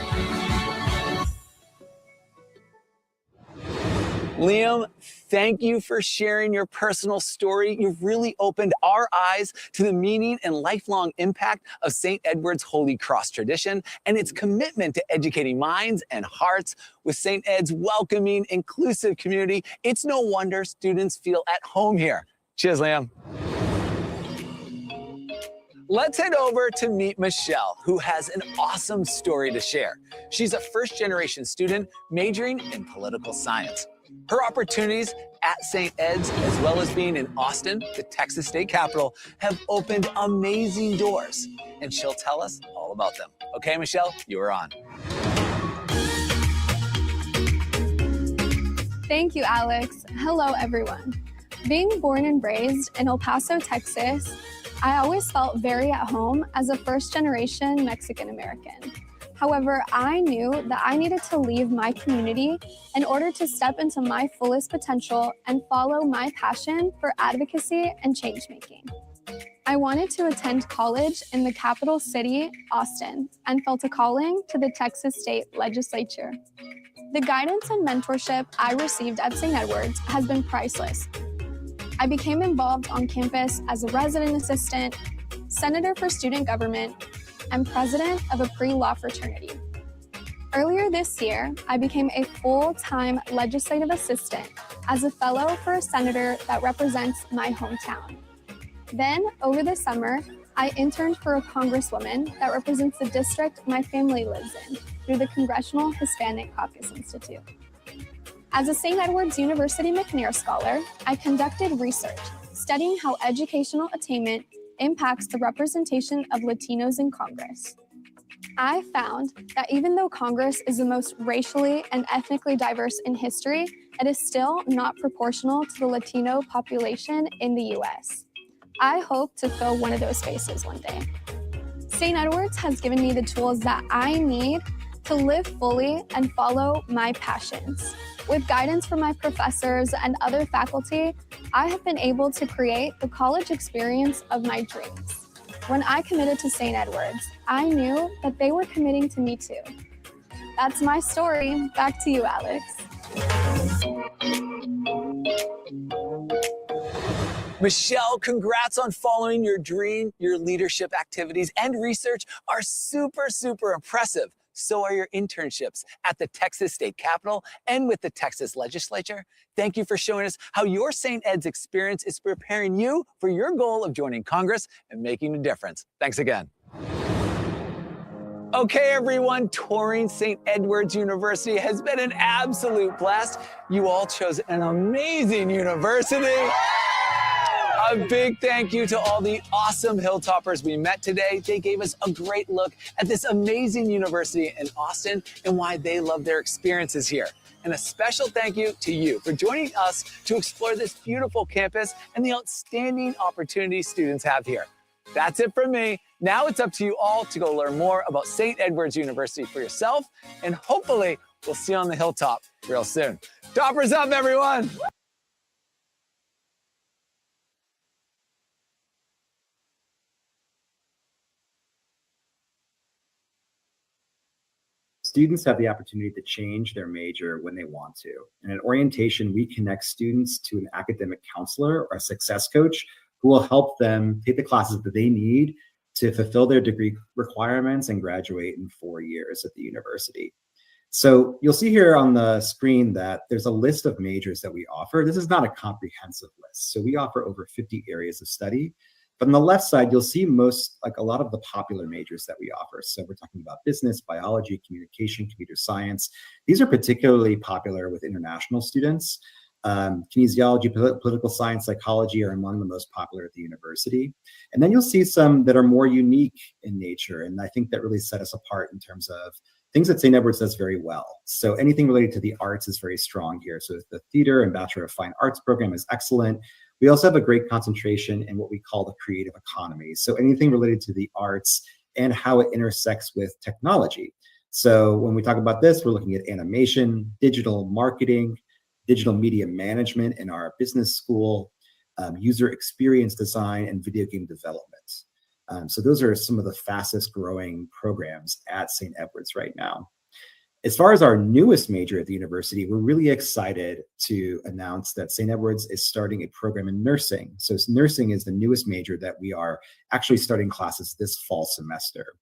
Liam, thank you for sharing your personal story. You've really opened our eyes to the meaning and lifelong impact of St. Edward's Holy Cross tradition and its commitment to educating minds and hearts. With St. Ed's welcoming, inclusive community, it's no wonder students feel at home here. Cheers, Liam. Let's head over to meet Michelle, who has an awesome story to share. She's a first-generation student majoring in political science. Her opportunities at St. Ed's, as well as being in Austin, the Texas state capital, have opened amazing doors, and she'll tell us all about them. Okay, Michelle, you are on. Thank you, Alex. Hello, everyone. Being born and raised in El Paso, Texas, I always felt very at home as a first-generation Mexican-American. However, I knew that I needed to leave my community in order to step into my fullest potential and follow my passion for advocacy and change-making. I wanted to attend college in the capital city, Austin, and felt a calling to the Texas State Legislature. The guidance and mentorship I received at St. Edward's has been priceless. I became involved on campus as a resident assistant, senator for student government, and president of a pre-law fraternity. Earlier this year, I became a full-time legislative assistant as a fellow for a senator that represents my hometown. Then, over the summer, I interned for a congresswoman that represents the district my family lives in through the Congressional Hispanic Caucus Institute. As a St. Edward's University McNair Scholar, I conducted research studying how educational attainment impacts the representation of Latinos in Congress. I found that even though Congress is the most racially and ethnically diverse in history, it is still not proportional to the Latino population in the US. I hope to fill one of those spaces one day. St. Edward's has given me the tools that I need to live fully and follow my passions. With guidance from my professors and other faculty, I have been able to create the college experience of my dreams. When I committed to St. Edward's, I knew that they were committing to me too. That's my story. Back to you, Alex. Michelle, congrats on following your dream. Your leadership activities and research are super, super impressive. So are your internships at the Texas State Capitol and with the Texas Legislature. Thank you for showing us how your St. Ed's experience is preparing you for your goal of joining Congress and making a difference. Thanks again. Okay, everyone, touring St. Edward's University has been an absolute blast. You all chose an amazing university. A big thank you to all the awesome Hilltoppers we met today. They gave us a great look at this amazing university in Austin and why they love their experiences here. And a special thank you to you for joining us to explore this beautiful campus and the outstanding opportunities students have here. That's it from me. Now it's up to you all to go learn more about St. Edward's University for yourself, and hopefully we'll see you on the hilltop real soon. Toppers up, everyone! Students have the opportunity to change their major when they want to. And at orientation, we connect students to an academic counselor or a success coach who will help them take the classes that they need to fulfill their degree requirements and graduate in 4 years at the university. So you'll see here on the screen that there's a list of majors that we offer. This is not a comprehensive list. So we offer over 50 areas of study. But on the left side, you'll see a lot of the popular majors that we offer. So we're talking about business, biology, communication, computer science. These are particularly popular with international students. Kinesiology, political science, psychology are among the most popular at the university. And then you'll see some that are more unique in nature. And I think that really set us apart in terms of things that St. Edward's does very well. So anything related to the arts is very strong here. So the theater and Bachelor of Fine Arts program is excellent. We also have a great concentration in what we call the creative economy. So anything related to the arts and how it intersects with technology. So when we talk about this, we're looking at animation, digital marketing, digital media management in our business school, user experience design, and video game development. So those are some of the fastest growing programs at St. Edward's right now. As far as our newest major at the university, we're really excited to announce that St. Edward's is starting a program in nursing. So nursing is the newest major that we are actually starting classes this fall semester.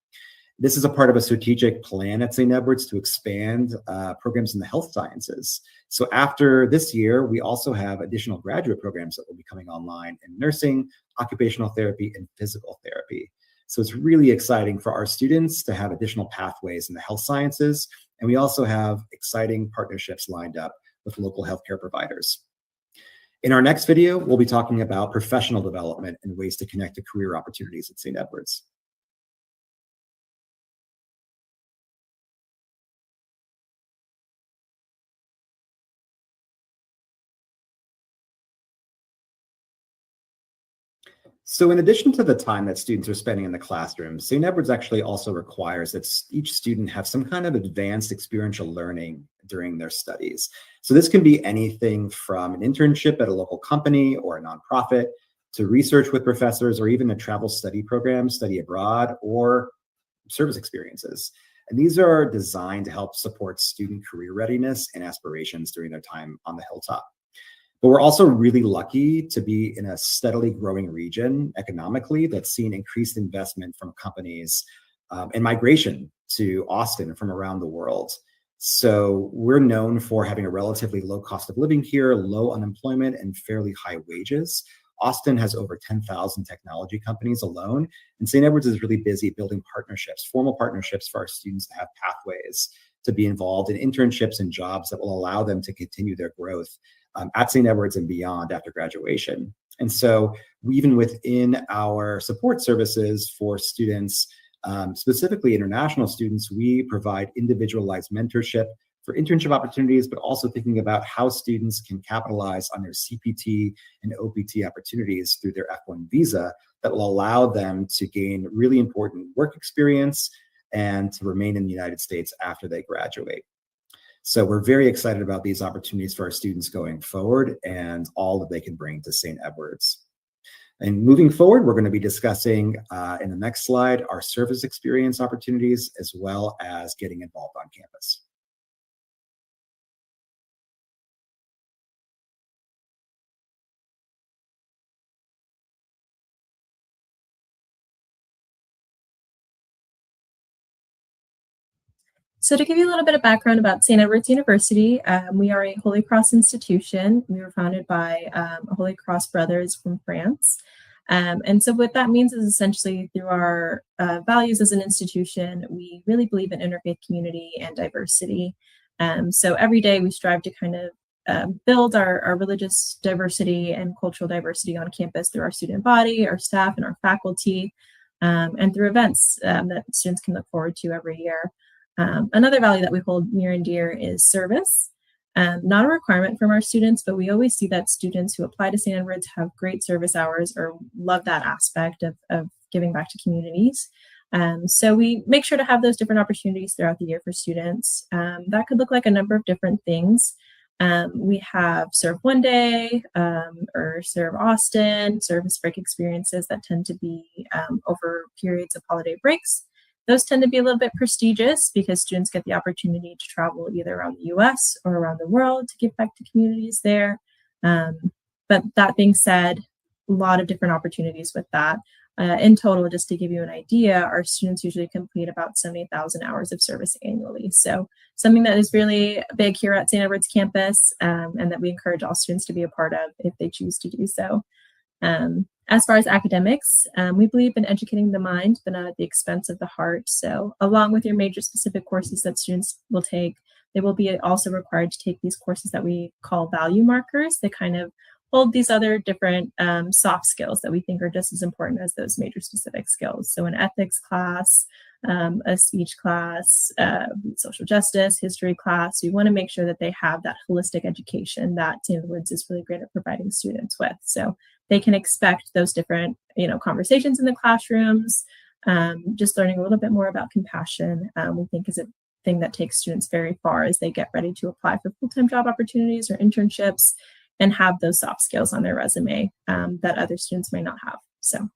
This is a part of a strategic plan at St. Edward's to expand programs in the health sciences. So after this year, we also have additional graduate programs that will be coming online in nursing, occupational therapy, and physical therapy. So it's really exciting for our students to have additional pathways in the health sciences. And we also have exciting partnerships lined up with local healthcare providers. In our next video, we'll be talking about professional development and ways to connect to career opportunities at St. Edward's. So in addition to the time that students are spending in the classroom, St. Edward's actually also requires that each student have some kind of advanced experiential learning during their studies. So this can be anything from an internship at a local company or a nonprofit to research with professors or even a travel study program, study abroad, or service experiences. And these are designed to help support student career readiness and aspirations during their time on the hilltop. But we're also really lucky to be in a steadily growing region economically that's seen increased investment from companies and migration to Austin from around the world. So we're known for having a relatively low cost of living here, low unemployment, and fairly high wages. Austin has over 10,000 technology companies alone, and St. Edward's is really busy building partnerships, formal partnerships for our students to have pathways to be involved in internships and jobs that will allow them to continue their growth at St. Edward's and beyond after graduation. And so even within our support services for students, specifically international students, we provide individualized mentorship for internship opportunities, but also thinking about how students can capitalize on their CPT and OPT opportunities through their F1 visa that will allow them to gain really important work experience and to remain in the United States after they graduate. So we're very excited about these opportunities for our students going forward and all that they can bring to St. Edward's. And moving forward, we're going to be discussing in the next slide our service experience opportunities as well as getting involved on campus. So to give you a little bit of background about St. Edward's University, we are a Holy Cross institution. We were founded by Holy Cross brothers from France. And so what that means is essentially through our values as an institution, we really believe in interfaith community and diversity. So every day we strive to kind of build our religious diversity and cultural diversity on campus through our student body, our staff, and our faculty, and through events that students can look forward to every year. Another value that we hold near and dear is service. Not a requirement from our students, but we always see that students who apply to St. Edward's have great service hours or love that aspect of giving back to communities. So we make sure to have those different opportunities throughout the year for students. That could look like a number of different things. We have Serve One Day, or Serve Austin, service break experiences that tend to be over periods of holiday breaks. Those tend to be a little bit prestigious because students get the opportunity to travel either around the US or around the world to give back to communities there. But that being said, a lot of different opportunities with that. In total, just to give you an idea, our students usually complete about 70,000 hours of service annually. So something that is really big here at St. Edward's campus, and that we encourage all students to be a part of if they choose to do so. As far as academics, we believe in educating the mind, but not at the expense of the heart. So along with your major specific courses that students will take, they will be also required to take these courses that we call value markers. They kind of hold these other different soft skills that we think are just as important as those major specific skills. So an ethics class, a speech class, social justice, history class, we want to make sure that they have that holistic education that St. Edward's is really great at providing students with. So they can expect those different, conversations in the classrooms, just learning a little bit more about compassion, we think is a thing that takes students very far as they get ready to apply for full-time job opportunities or internships and have those soft skills on their resume that other students may not have. So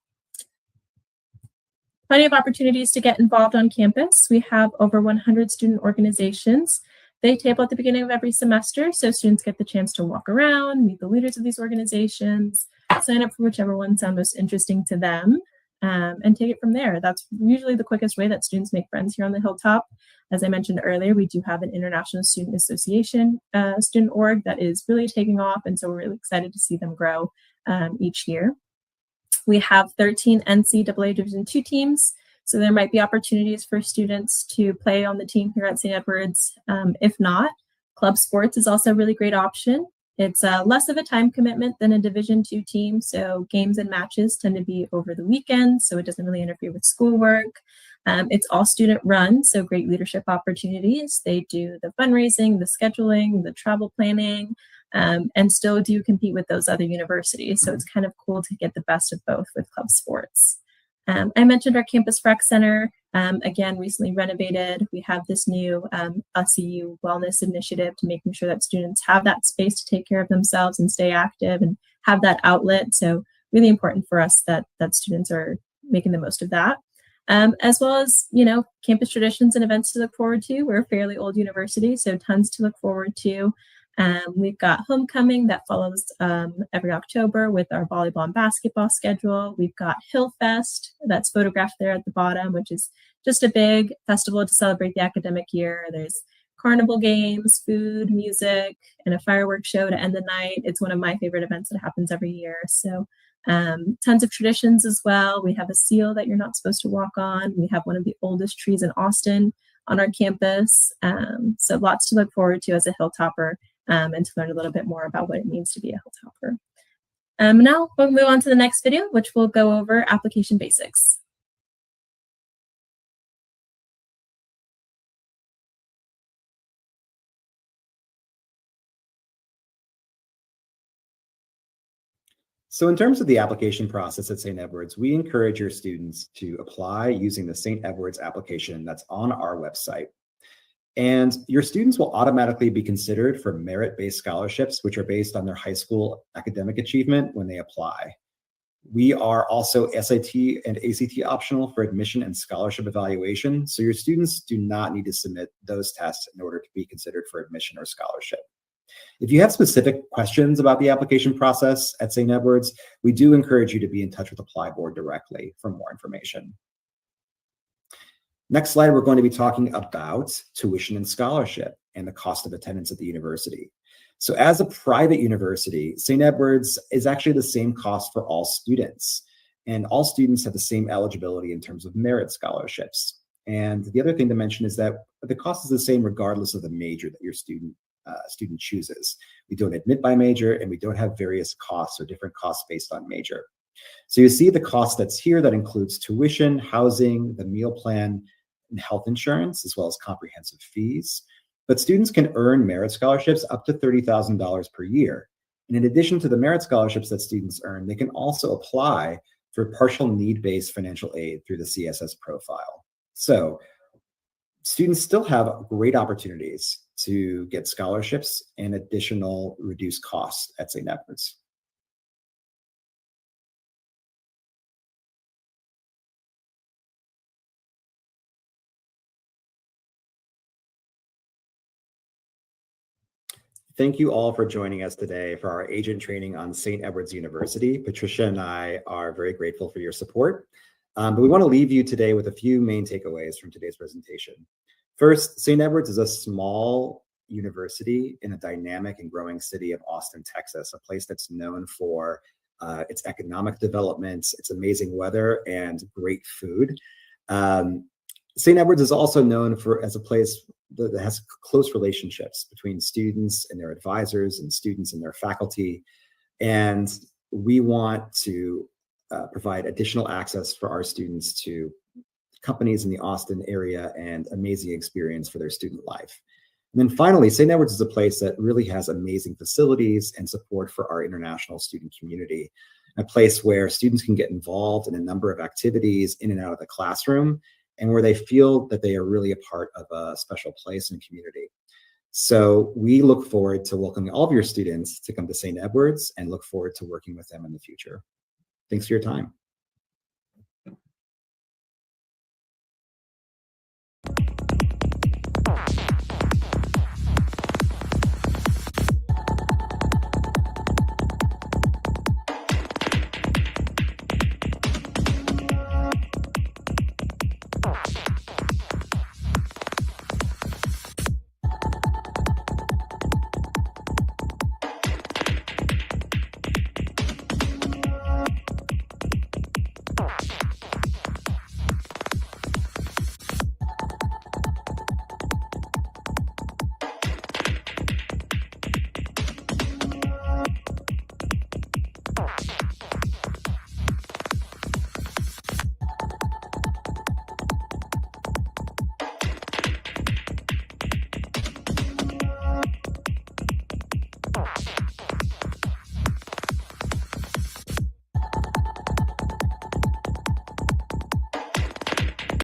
plenty of opportunities to get involved on campus. We have over 100 student organizations. They table at the beginning of every semester, so students get the chance to walk around, meet the leaders of these organizations, sign up for whichever one sounds most interesting to them, and take it from there. That's usually the quickest way that students make friends here on the Hilltop. As I mentioned earlier, we do have an International Student Association student org that is really taking off, and so we're really excited to see them grow each year. We have 13 NCAA Division II teams, so there might be opportunities for students to play on the team here at St. Edward's. If not, club sports is also a really great option. It's less of a time commitment than a Division II team, so games and matches tend to be over the weekend, so it doesn't really interfere with schoolwork. It's all student run, so great leadership opportunities. They do the fundraising, the scheduling, the travel planning, and still do compete with those other universities. So it's kind of cool to get the best of both with club sports. I mentioned our Campus Rec Center, again, recently renovated. We have this new SEU wellness initiative to making sure that students have that space to take care of themselves and stay active and have that outlet. So really important for us that students are making the most of that. As well as, campus traditions and events to look forward to. We're a fairly old university, so tons to look forward to. We've got homecoming that follows every October with our volleyball and basketball schedule. We've got Hillfest that's photographed there at the bottom, which is just a big festival to celebrate the academic year. There's carnival games, food, music, and a fireworks show to end the night. It's one of my favorite events that happens every year. So tons of traditions as well. We have a seal that you're not supposed to walk on. We have one of the oldest trees in Austin on our campus. So lots to look forward to as a Hilltopper, and to learn a little bit more about what it means to be a Hilltopper. Now we'll move on to the next video, which will go over application basics. So in terms of the application process at St. Edward's, we encourage your students to apply using the St. Edward's application that's on our website. And your students will automatically be considered for merit-based scholarships, which are based on their high school academic achievement when they apply. We are also SAT and ACT optional for admission and scholarship evaluation, so your students do not need to submit those tests in order to be considered for admission or scholarship. If you have specific questions about the application process at St. Edward's, we do encourage you to be in touch with Apply Board directly for more information. Next slide, we're going to be talking about tuition and scholarship and the cost of attendance at the university. So as a private university, St. Edward's is actually the same cost for all students, and all students have the same eligibility in terms of merit scholarships. And the other thing to mention is that the cost is the same regardless of the major that your student student chooses. We don't admit by major, and we don't have various costs or different costs based on major. So you see the cost that's here that includes tuition, housing, the meal plan, and health insurance, as well as comprehensive fees. But students can earn merit scholarships up to $30,000 per year. And in addition to the merit scholarships that students earn, they can also apply for partial need-based financial aid through the CSS profile. So students still have great opportunities to get scholarships and additional reduced costs at St. Edward's. Thank you all for joining us today for our agent training on St. Edward's University. Patricia and I are very grateful for your support, but we want to leave you today with a few main takeaways from today's presentation. First, St. Edward's is a small university in a dynamic and growing city of Austin, Texas, a place that's known for its economic developments, its amazing weather, and great food. St. Edward's is also known as a place that has close relationships between students and their advisors and students and their faculty. And we want to provide additional access for our students to companies in the Austin area and amazing experience for their student life. And then finally, St. Edward's is a place that really has amazing facilities and support for our international student community, a place where students can get involved in a number of activities in and out of the classroom, and where they feel that they are really a part of a special place and community. So we look forward to welcoming all of your students to come to St. Edward's and look forward to working with them in the future. Thanks for your time.